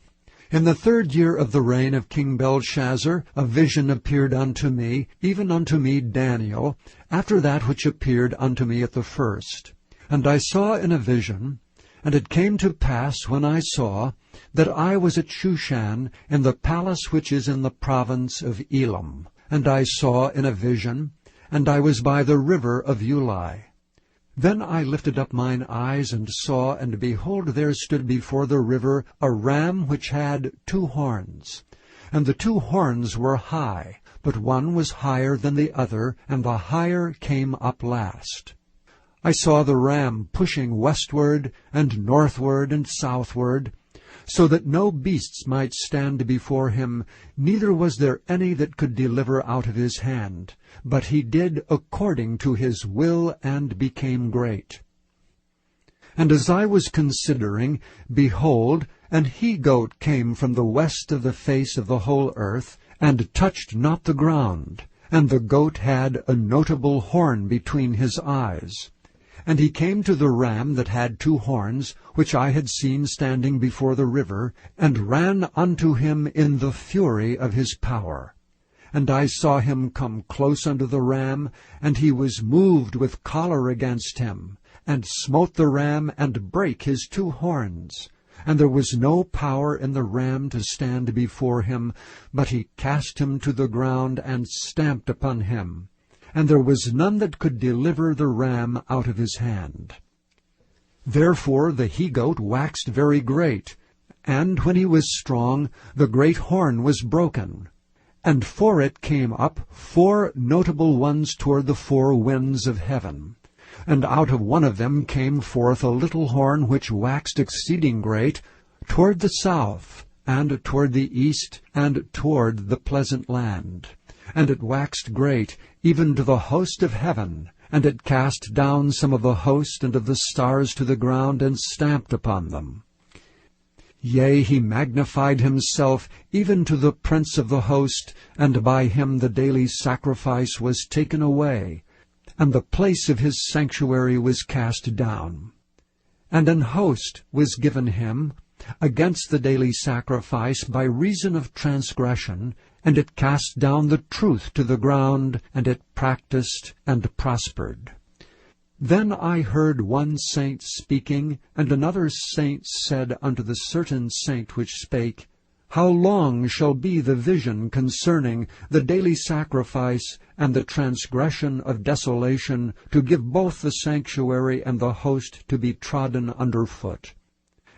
A: In the 3rd year of the reign of King Belshazzar, a vision appeared unto me, even unto me Daniel, after that which appeared unto me at the first. And I saw in a vision, and it came to pass when I saw, that I was at Shushan, in the palace which is in the province of Elam. And I saw in a vision, and I was by the river of Ulai. Then I lifted up mine eyes, and saw, and behold, there stood before the river a ram which had 2 horns. And the 2 horns were high, but one was higher than the other, and the higher came up last. I saw the ram pushing westward, and northward, and southward, so that no beasts might stand before him, neither was there any that could deliver out of his hand. But he did according to his will, and became great. And as I was considering, behold, an he-goat came from the west of the face of the whole earth, and touched not the ground. And the goat had a notable horn between his eyes. And he came to the ram that had 2 horns, which I had seen standing before the river, and ran unto him in the fury of his power. And I saw him come close unto the ram, and he was moved with choler against him, and smote the ram, and brake his 2 horns. And there was no power in the ram to stand before him, but he cast him to the ground, and stamped upon him. And there was none that could deliver the ram out of his hand. Therefore the he-goat waxed very great, and when he was strong, the great horn was broken. And for it came up 4 notable ones toward the 4 winds of heaven. And out of one of them came forth a little horn which waxed exceeding great, toward the south, and toward the east, and toward the pleasant land. And it waxed great, even to the host of heaven, and it cast down some of the host and of the stars to the ground, and stamped upon them. Yea, he magnified himself even to the prince of the host, and by him the daily sacrifice was taken away, and the place of his sanctuary was cast down. And an host was given him against the daily sacrifice by reason of transgression, and it cast down the truth to the ground, and it practiced and prospered. Then I heard one saint speaking, and another saint said unto the certain saint which spake, How long shall be the vision concerning the daily sacrifice and the transgression of desolation, to give both the sanctuary and the host to be trodden under foot?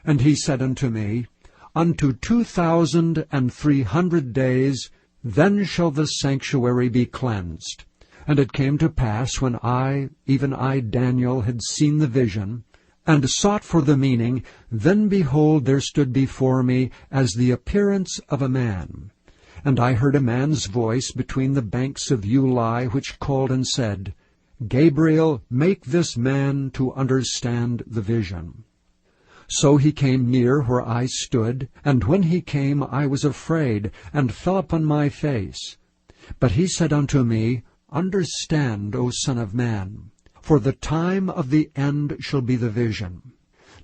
A: And he said unto me, Unto 2,300 days, then shall the sanctuary be cleansed. And it came to pass, when I, even I, Daniel, had seen the vision, and sought for the meaning, then behold, there stood before me as the appearance of a man. And I heard a man's voice between the banks of Ulai, which called and said, Gabriel, make this man to understand the vision. So he came near where I stood, and when he came I was afraid, and fell upon my face. But he said unto me, Understand, O Son of Man, for the time of the end shall be the vision.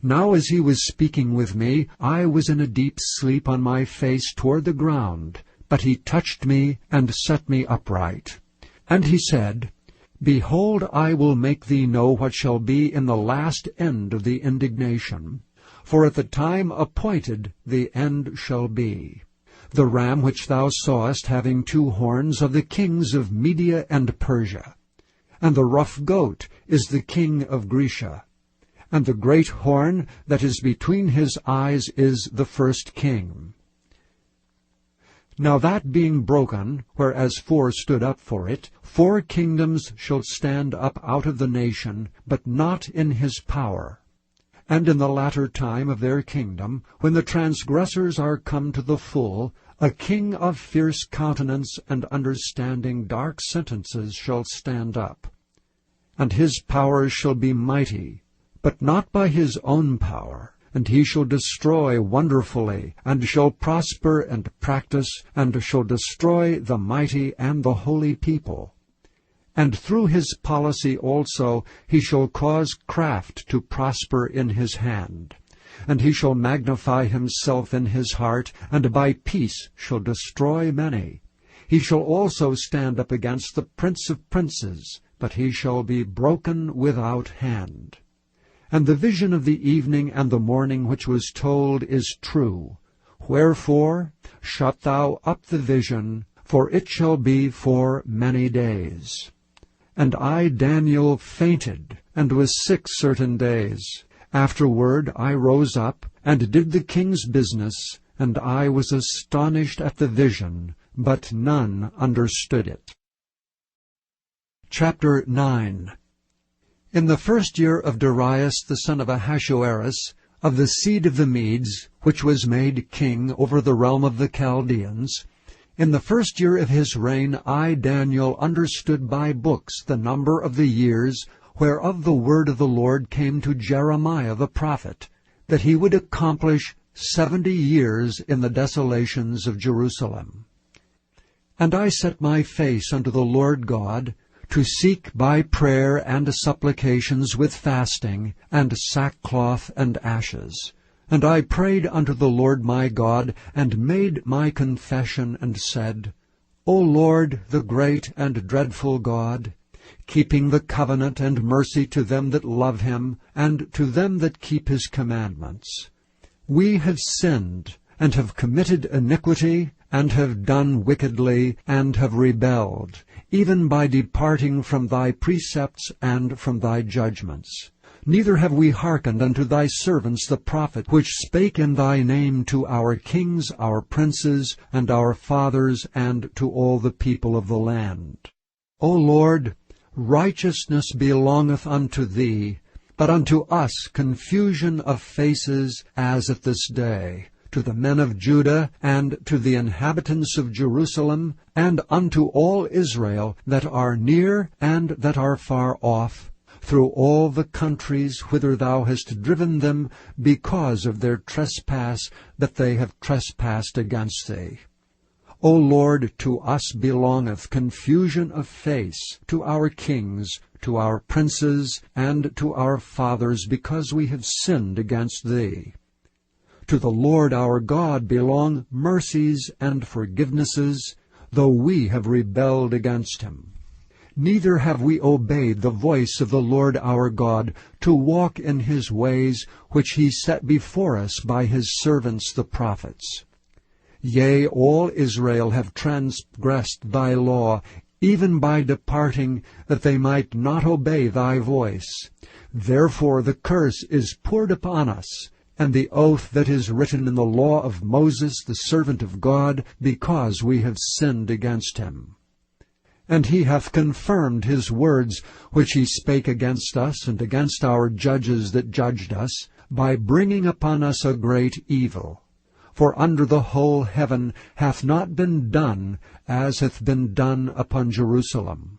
A: Now as he was speaking with me, I was in a deep sleep on my face toward the ground, but he touched me and set me upright. And he said, Behold, I will make thee know what shall be in the last end of the indignation. For at the time appointed the end shall be. The ram which thou sawest having 2 horns of the kings of Media and Persia. And the rough goat is the king of Grecia. And the great horn that is between his eyes is the first king. Now that being broken, whereas 4 stood up for it, 4 kingdoms shall stand up out of the nation, but not in his power. And in the latter time of their kingdom, when the transgressors are come to the full, a king of fierce countenance and understanding dark sentences shall stand up. And his power shall be mighty, but not by his own power, and he shall destroy wonderfully, and shall prosper and practice, and shall destroy the mighty and the holy people. And through his policy also he shall cause craft to prosper in his hand. And he shall magnify himself in his heart, and by peace shall destroy many. He shall also stand up against the prince of princes, but he shall be broken without hand. And the vision of the evening and the morning which was told is true. Wherefore shut thou up the vision, for it shall be for many days. And I, Daniel, fainted, and was sick certain days. Afterward I rose up, and did the king's business, and I was astonished at the vision, but none understood it. Chapter 9. In the first year of Darius the son of Ahasuerus, of the seed of the Medes, which was made king over the realm of the Chaldeans, in the first year of his reign I, Daniel, understood by books the number of the years whereof the word of the Lord came to Jeremiah the prophet, that he would accomplish 70 years in the desolations of Jerusalem. And I set my face unto the Lord God, to seek by prayer and supplications with fasting, and sackcloth and ashes. And I prayed unto the Lord my God, and made my confession, and said, O Lord, the great and dreadful God, keeping the covenant and mercy to them that love him, and to them that keep his commandments. We have sinned, and have committed iniquity, and have done wickedly, and have rebelled, even by departing from thy precepts and from thy judgments. Neither have we hearkened unto thy servants the prophet, which spake in thy name to our kings, our princes, and our fathers, and to all the people of the land. O Lord, righteousness belongeth unto thee, but unto us confusion of faces as at this day, to the men of Judah, and to the inhabitants of Jerusalem, and unto all Israel that are near and that are far off, through all the countries whither thou hast driven them, because of their trespass that they have trespassed against thee. O Lord, to us belongeth confusion of face, to our kings, to our princes, and to our fathers, because we have sinned against thee. To the Lord our God belong mercies and forgivenesses, though we have rebelled against him. Neither have we obeyed the voice of the Lord our God, to walk in his ways, which he set before us by his servants the prophets. Yea, all Israel have transgressed thy law, even by departing, that they might not obey thy voice. Therefore the curse is poured upon us, and the oath that is written in the law of Moses the servant of God, because we have sinned against him. And he hath confirmed his words which he spake against us and against our judges that judged us, by bringing upon us a great evil. For under the whole heaven hath not been done as hath been done upon Jerusalem.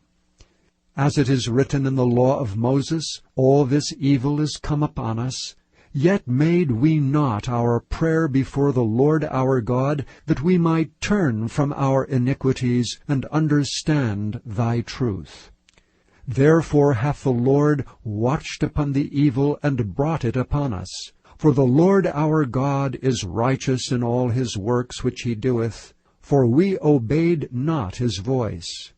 A: As it is written in the law of Moses, all this evil is come upon us, yet made we not our prayer before the Lord our God, that we might turn from our iniquities and understand thy truth. Therefore hath the Lord watched upon the evil and brought it upon us. For the Lord our God is righteous in all his works which he doeth, for we obeyed not his voice.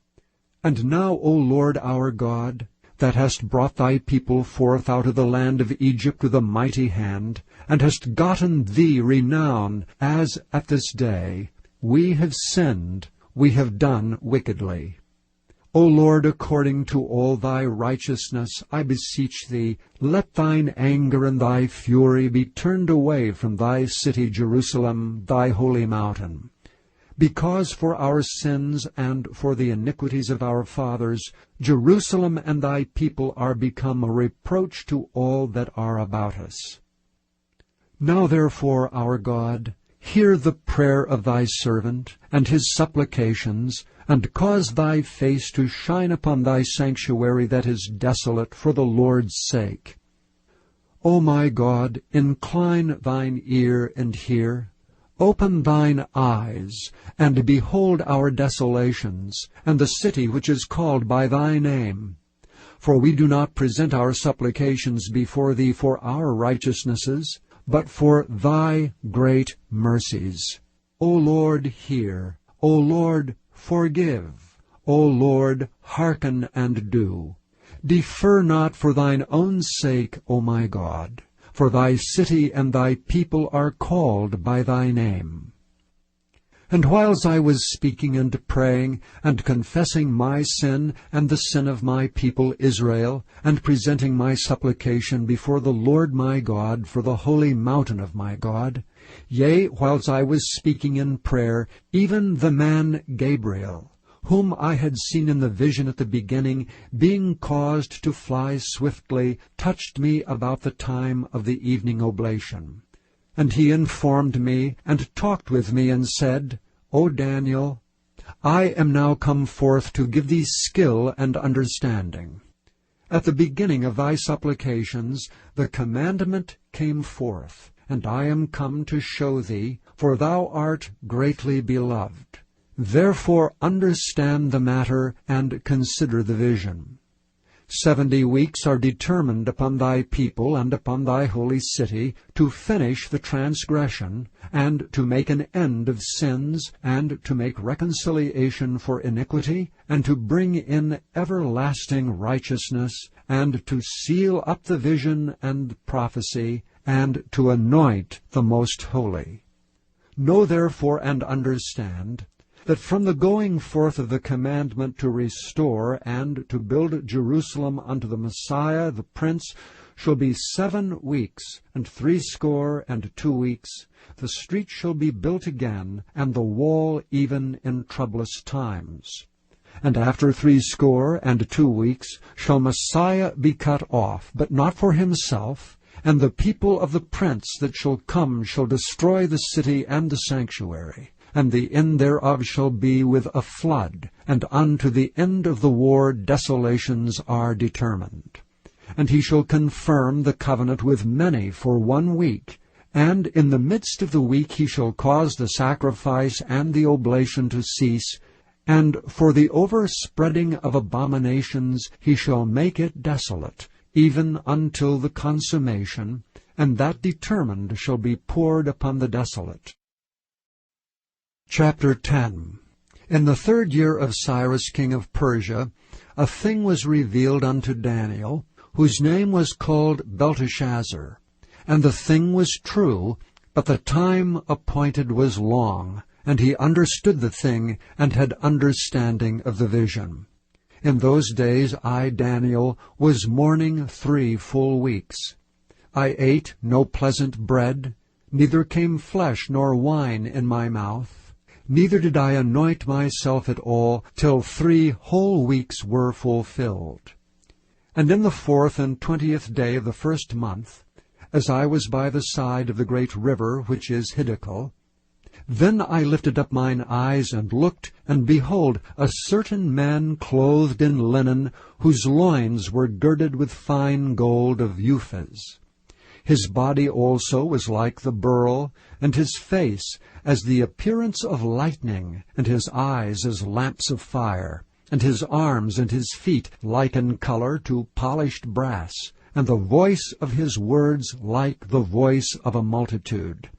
A: And now, O Lord our God, that hast brought thy people forth out of the land of Egypt with a mighty hand, and hast gotten thee renown, as at this day, we have sinned, we have done wickedly. O Lord, according to all thy righteousness, I beseech thee, let thine anger and thy fury be turned away from thy city Jerusalem, thy holy mountain. Because for our sins and for the iniquities of our fathers, Jerusalem and thy people are become a reproach to all that are about us. Now therefore, our God, hear the prayer of thy servant and his supplications, and cause thy face to shine upon thy sanctuary that is desolate for the Lord's sake. O my God, incline thine ear and hear. Open thine eyes, and behold our desolations, and the city which is called by thy name. For we do not present our supplications before thee for our righteousnesses, but for thy great mercies. O Lord, hear. O Lord, forgive. O Lord, hearken and do. Defer not for thine own sake, O my God, for thy city and thy people are called by thy name. And whiles I was speaking and praying, and confessing my sin and the sin of my people Israel, and presenting my supplication before the Lord my God for the holy mountain of my God, yea, whiles I was speaking in prayer, even the man Gabriel, whom I had seen in the vision at the beginning, being caused to fly swiftly, touched me about the time of the evening oblation. And he informed me, and talked with me, and said, O Daniel, I am now come forth to give thee skill and understanding. At the beginning of thy supplications the commandment came forth, and I am come to show thee, for thou art greatly beloved. Therefore understand the matter, and consider the vision. 70 weeks are determined upon thy people and upon thy holy city, to finish the transgression, and to make an end of sins, and to make reconciliation for iniquity, and to bring in everlasting righteousness, and to seal up the vision and prophecy, and to anoint the most holy. Know therefore and understand, that from the going forth of the commandment to restore and to build Jerusalem unto the Messiah the Prince shall be 7 weeks, and 62 weeks. The street shall be built again, and the wall even in troublous times. And after 62 weeks shall Messiah be cut off, but not for himself, and the people of the Prince that shall come shall destroy the city and the sanctuary. And the end thereof shall be with a flood, and unto the end of the war desolations are determined. And he shall confirm the covenant with many for 1 week, and in the midst of the week he shall cause the sacrifice and the oblation to cease, and for the overspreading of abominations he shall make it desolate, even until the consummation, and that determined shall be poured upon the desolate. Chapter 10. In the 3rd year of Cyrus king of Persia, a thing was revealed unto Daniel, whose name was called Belteshazzar. And the thing was true, but the time appointed was long, and he understood the thing, and had understanding of the vision. In those days I, Daniel, was mourning 3 full weeks. I ate no pleasant bread, neither came flesh nor wine in my mouth. Neither did I anoint myself at all, till 3 whole weeks were fulfilled. And in the 4th and 20th day of the 1st month, as I was by the side of the great river which is Hiddekel, then I lifted up mine eyes and looked, and behold, a certain man clothed in linen, whose loins were girded with fine gold of Uphaz. His body also was like the beryl, and his face as the appearance of lightning, and his eyes as lamps of fire, and his arms and his feet like in color to polished brass, and the voice of his words like the voice of a multitude.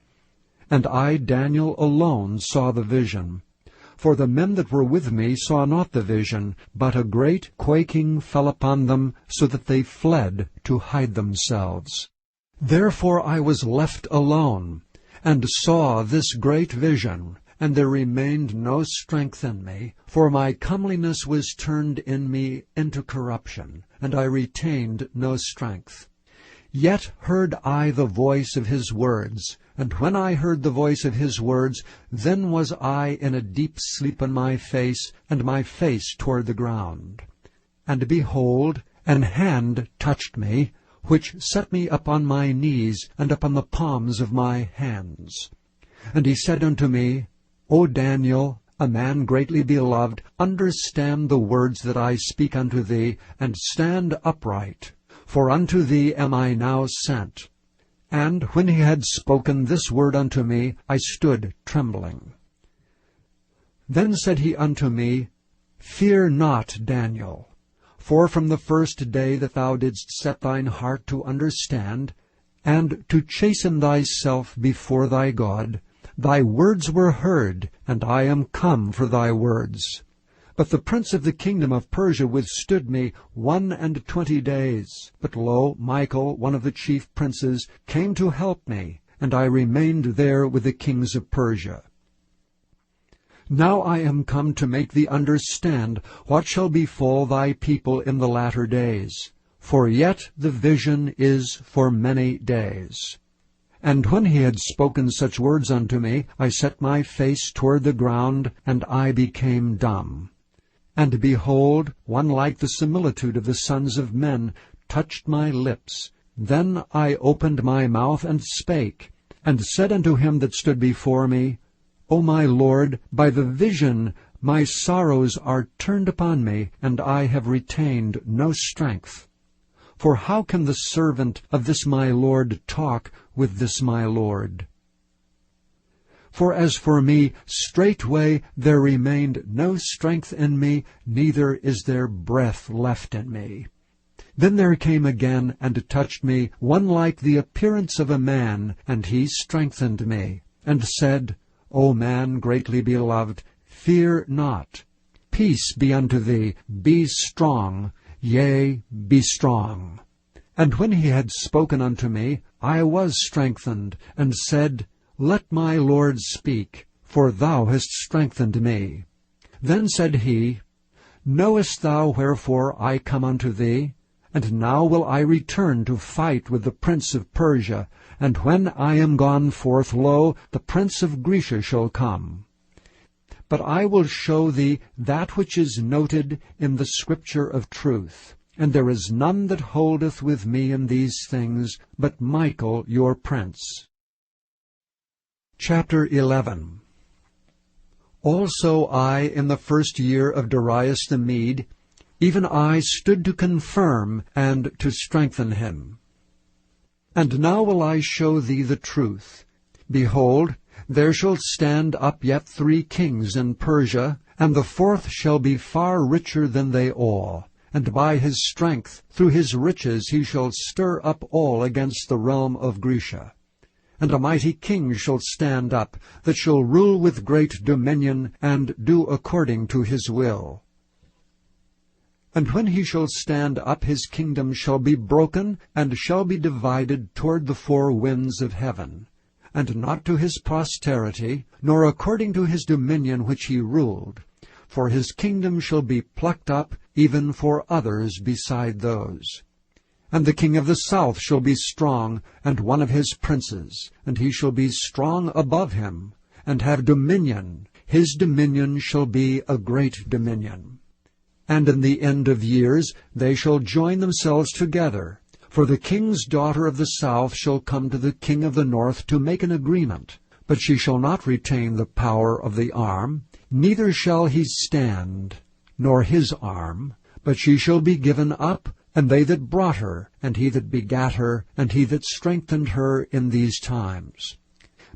A: And I, Daniel, alone saw the vision. For the men that were with me saw not the vision, but a great quaking fell upon them, so that they fled to hide themselves. Therefore I was left alone, and saw this great vision, and there remained no strength in me, for my comeliness was turned in me into corruption, and I retained no strength. Yet heard I the voice of his words, and when I heard the voice of his words, then was I in a deep sleep on my face, and my face toward the ground. And behold, an hand touched me, which set me upon my knees, and upon the palms of my hands. And he said unto me, O Daniel, a man greatly beloved, understand the words that I speak unto thee, and stand upright. for unto thee am I now sent. And when he had spoken this word unto me, I stood trembling. Then said he unto me, Fear not, Daniel, for from the first day that thou didst set thine heart to understand, and to chasten thyself before thy God, thy words were heard, and I am come for thy words. But the prince of the kingdom of Persia withstood me 21 days. But lo, Michael, one of the chief princes, came to help me, and I remained there with the kings of Persia. Now I am come to make thee understand what shall befall thy people in the latter days. For yet the vision is for many days. And when he had spoken such words unto me, I set my face toward the ground, and I became dumb. And behold, one like the similitude of the sons of men touched my lips. Then I opened my mouth and spake, and said unto him that stood before me, O my Lord, by the vision my sorrows are turned upon me, and I have retained no strength. For how can the servant of this my Lord talk with this my Lord? For as for me, straightway there remained no strength in me, neither is there breath left in me. Then there came again and touched me one like the appearance of a man, and he strengthened me, and said, O man greatly beloved, fear not. Peace be unto thee, be strong, yea, be strong. And when he had spoken unto me, I was strengthened, and said, Let my Lord speak, for thou hast strengthened me. Then said he, Knowest thou wherefore I come unto thee? And now will I return to fight with the prince of Persia, and when I am gone forth, lo, the prince of Grecia shall come. But I will show thee that which is noted in the scripture of truth. And there is none that holdeth with me in these things, but Michael your prince. Chapter 11. Also I, in the first year of Darius the Mede, even I stood to confirm and to strengthen him. And now will I show thee the truth. Behold, there shall stand up yet 3 kings in Persia, and the 4th shall be far richer than they all. And by his strength, through his riches, he shall stir up all against the realm of Grecia. And a mighty king shall stand up, that shall rule with great dominion, and do according to his will. And when he shall stand up, his kingdom shall be broken, and shall be divided toward the 4 winds of heaven. And not to his posterity, nor according to his dominion which he ruled. For his kingdom shall be plucked up, even for others beside those. And the king of the south shall be strong, and one of his princes, and he shall be strong above him, and have dominion. His dominion shall be a great dominion. And in the end of years they shall join themselves together. For the king's daughter of the south shall come to the king of the north to make an agreement. But she shall not retain the power of the arm, neither shall he stand, nor his arm, but she shall be given up, and they that brought her, and he that begat her, and he that strengthened her in these times.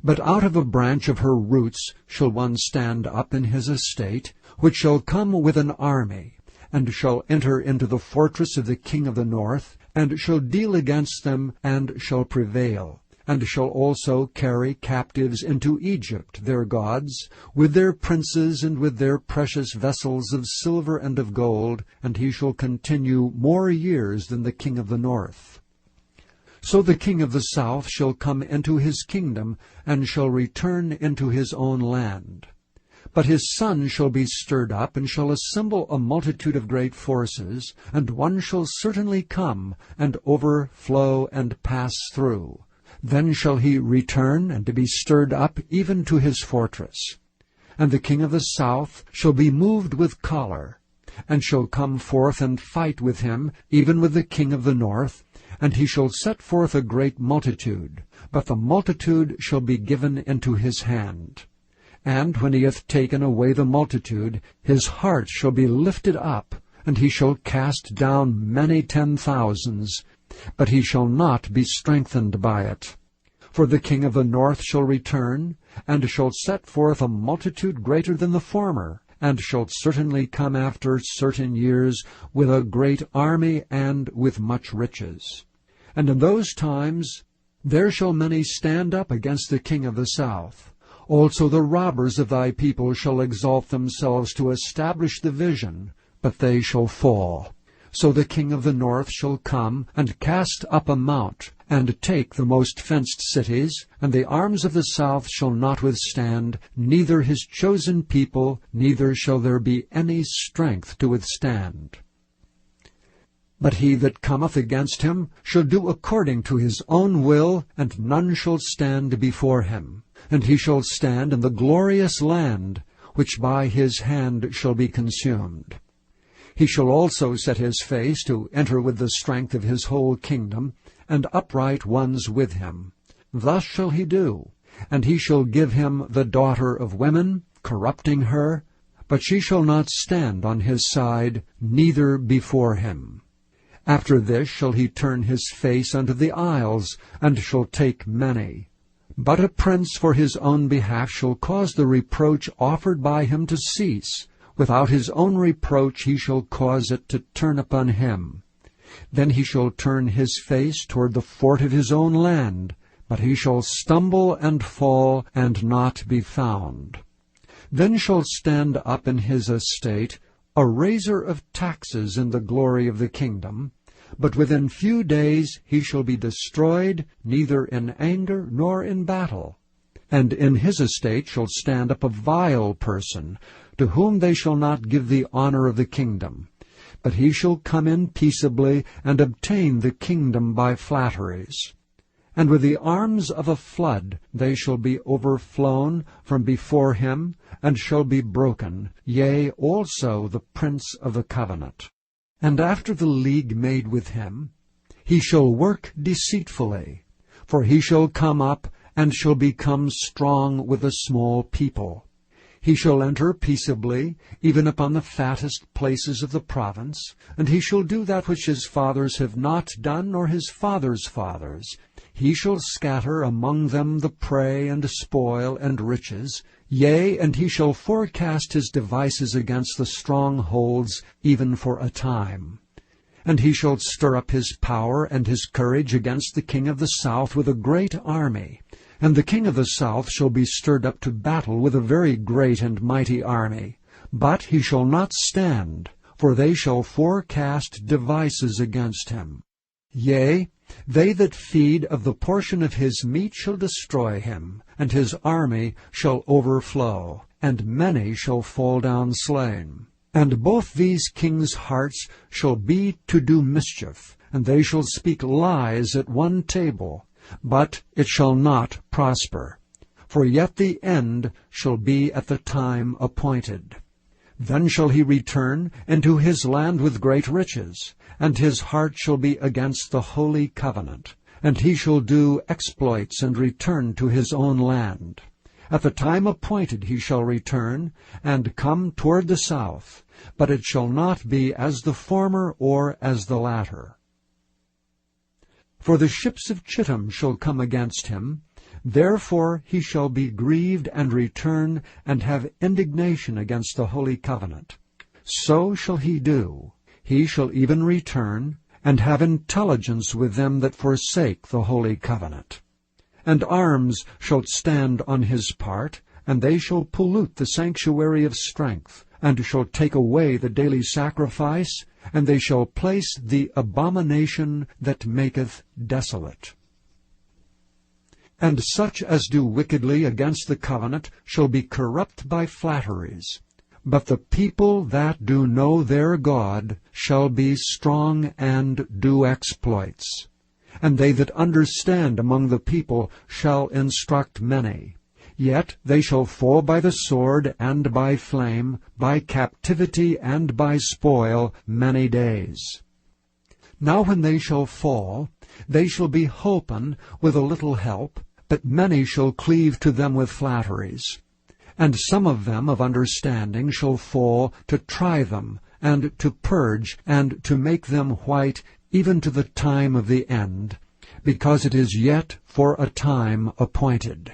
A: But out of a branch of her roots shall one stand up in his estate, which shall come with an army, and shall enter into the fortress of the king of the north, and shall deal against them, and shall prevail. And shall also carry captives into Egypt their gods, with their princes and with their precious vessels of silver and of gold, and he shall continue more years than the king of the north. So the king of the south shall come into his kingdom, and shall return into his own land. But his son shall be stirred up, and shall assemble a multitude of great forces, and one shall certainly come, and overflow and pass through. Then shall he return, and to be stirred up even to his fortress. And the king of the south shall be moved with choler, and shall come forth and fight with him, even with the king of the north, and he shall set forth a great multitude, but the multitude shall be given into his hand. And when he hath taken away the multitude, his heart shall be lifted up, and he shall cast down many 10,000s, but he shall not be strengthened by it. For the king of the north shall return, and shall set forth a multitude greater than the former, and shall certainly come after certain years with a great army and with much riches. And in those times there shall many stand up against the king of the south. Also the robbers of thy people shall exalt themselves to establish the vision, but they shall fall. So the king of the north shall come, and cast up a mount, and take the most fenced cities, and the arms of the south shall not withstand, neither his chosen people, neither shall there be any strength to withstand. But he that cometh against him shall do according to his own will, and none shall stand before him. And he shall stand in the glorious land, which by his hand shall be consumed. He shall also set his face to enter with the strength of his whole kingdom, and upright ones with him. Thus shall he do. And he shall give him the daughter of women, corrupting her, but she shall not stand on his side, neither before him. After this shall he turn his face unto the isles, and shall take many. But a prince for his own behalf shall cause the reproach offered by him to cease. Without his own reproach he shall cause it to turn upon him. Then he shall turn his face toward the fort of his own land, but he shall stumble and fall, and not be found. Then shall stand up in his estate a raiser of taxes in the glory of the kingdom, but within few days he shall be destroyed, neither in anger nor in battle. And in his estate shall stand up a vile person, to whom they shall not give the honor of the kingdom. But he shall come in peaceably, and obtain the kingdom by flatteries. And with the arms of a flood they shall be overflown from before him, and shall be broken, yea, also the prince of the covenant. And after the league made with him, he shall work deceitfully, for he shall come up, and shall become strong with a small people. He shall enter peaceably, even upon the fattest places of the province, and he shall do that which his fathers have not done, nor his fathers' fathers. He shall scatter among them the prey and spoil and riches, yea, and he shall forecast his devices against the strongholds, even for a time. And he shall stir up his power and his courage against the king of the south with a great army. And the king of the south shall be stirred up to battle with a very great and mighty army. But he shall not stand, for they shall forecast devices against him. Yea, they that feed of the portion of his meat shall destroy him, and his army shall overflow, and many shall fall down slain. And both these kings' hearts shall be to do mischief, and they shall speak lies at one table, but it shall not prosper. For yet the end shall be at the time appointed. Then shall he return into his land with great riches, and his heart shall be against the holy covenant, and he shall do exploits and return to his own land. At the time appointed he shall return, and come toward the south, but it shall not be as the former or as the latter. For the ships of Chittim shall come against him, therefore he shall be grieved and return, and have indignation against the holy covenant. So shall he do. He shall even return, and have intelligence with them that forsake the holy covenant. And arms shall stand on his part, and they shall pollute the sanctuary of strength, and shall take away the daily sacrifice, and they shall place the abomination that maketh desolate. And such as do wickedly against the covenant shall be corrupt by flatteries. But the people that do know their God shall be strong and do exploits. And they that understand among the people shall instruct many. Yet they shall fall by the sword and by flame, by captivity and by spoil many days. Now when they shall fall, they shall be holpen with a little help, but many shall cleave to them with flatteries. And some of them of understanding shall fall to try them, and to purge, and to make them white, even to the time of the end, because it is yet for a time appointed.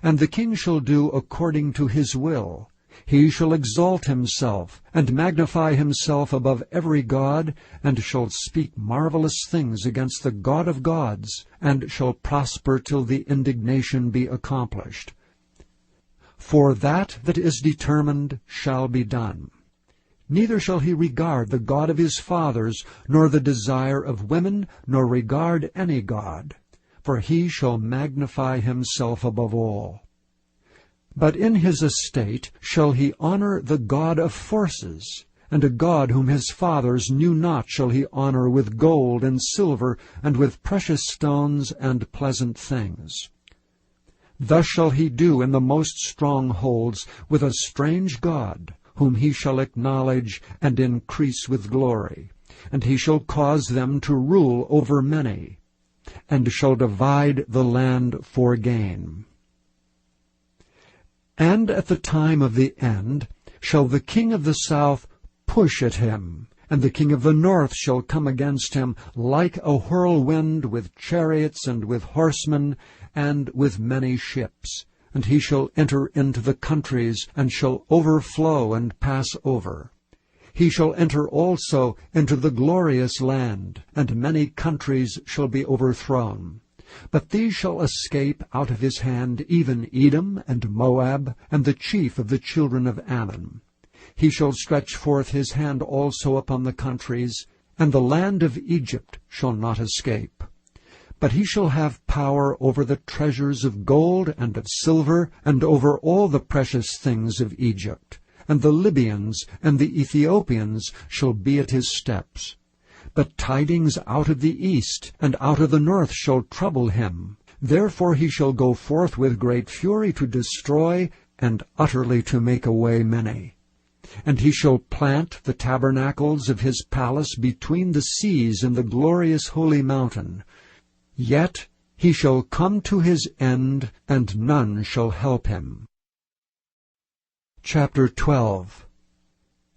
A: And the king shall do according to his will. He shall exalt himself, and magnify himself above every god, and shall speak marvelous things against the God of gods, and shall prosper till the indignation be accomplished. For that is determined shall be done. Neither shall he regard the God of his fathers, nor the desire of women, nor regard any god, for he shall magnify himself above all. But in his estate shall he honor the God of forces, and a God whom his fathers knew not shall he honor with gold and silver, and with precious stones and pleasant things. Thus shall he do in the most strongholds with a strange God, whom he shall acknowledge and increase with glory. And he shall cause them to rule over many, and shall divide the land for gain. And at the time of the end shall the king of the south push at him, and the king of the north shall come against him like a whirlwind, with chariots and with horsemen, and with many ships. And he shall enter into the countries, and shall overflow and pass over. He shall enter also into the glorious land, and many countries shall be overthrown. But these shall escape out of his hand, even Edom and Moab, and the chief of the children of Ammon. He shall stretch forth his hand also upon the countries, and the land of Egypt shall not escape. But he shall have power over the treasures of gold and of silver, and over all the precious things of Egypt. And the Libyans and the Ethiopians shall be at his steps. But tidings out of the east and out of the north shall trouble him. Therefore he shall go forth with great fury to destroy, and utterly to make away many. And he shall plant the tabernacles of his palace between the seas in the glorious holy mountain. Yet he shall come to his end, and none shall help him. Chapter 12.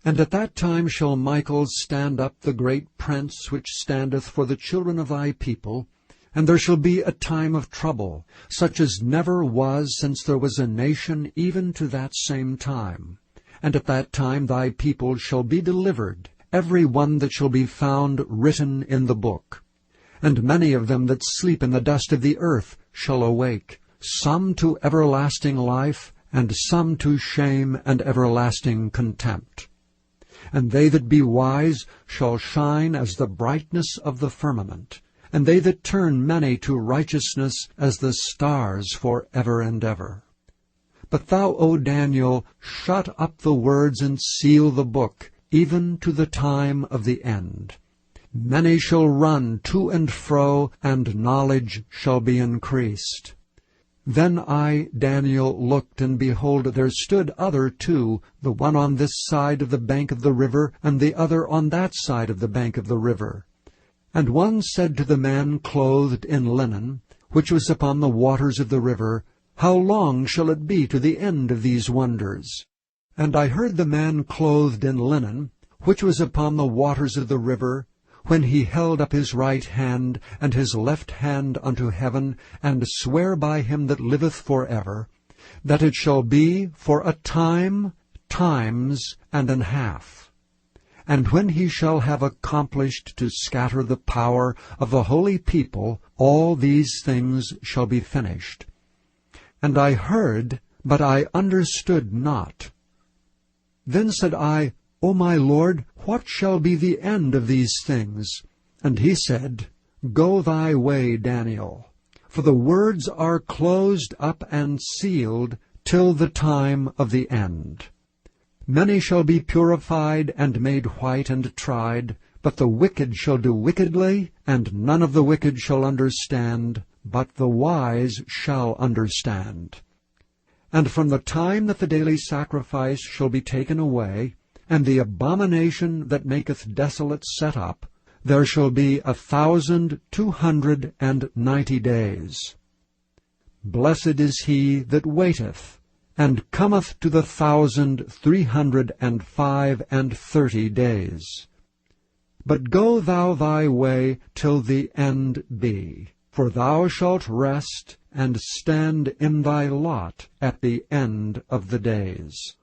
A: And at that time shall Michael stand up, the great prince which standeth for the children of thy people, and there shall be a time of trouble, such as never was since there was a nation even to that same time. And at that time thy people shall be delivered, every one that shall be found written in the book. And many of them that sleep in the dust of the earth shall awake, some to everlasting life, and some to shame and everlasting contempt. And they that be wise shall shine as the brightness of the firmament, and they that turn many to righteousness as the stars for ever and ever. But thou, O Daniel, shut up the words and seal the book, even to the time of the end. Many shall run to and fro, and knowledge shall be increased. Then I, Daniel, looked, and behold, there stood other two, the one on this side of the bank of the river, and the other on that side of the bank of the river. And one said to the man clothed in linen, which was upon the waters of the river, How long shall it be to the end of these wonders? And I heard the man clothed in linen, which was upon the waters of the river, when he held up his right hand and his left hand unto heaven, and sware by him that liveth for ever, that it shall be for a time, times, and an half. And when he shall have accomplished to scatter the power of the holy people, all these things shall be finished. And I heard, but I understood not. Then said I, O my Lord, what shall be the end of these things? And he said, Go thy way, Daniel, for the words are closed up and sealed till the time of the end. Many shall be purified and made white and tried, but the wicked shall do wickedly, and none of the wicked shall understand, but the wise shall understand. And from the time that the daily sacrifice shall be taken away, and the abomination that maketh desolate set up, there shall be 1,290 days. Blessed is he that waiteth, and cometh to the 1,335 and 30 days. But go thou thy way till the end be, for thou shalt rest and stand in thy lot at the end of the days.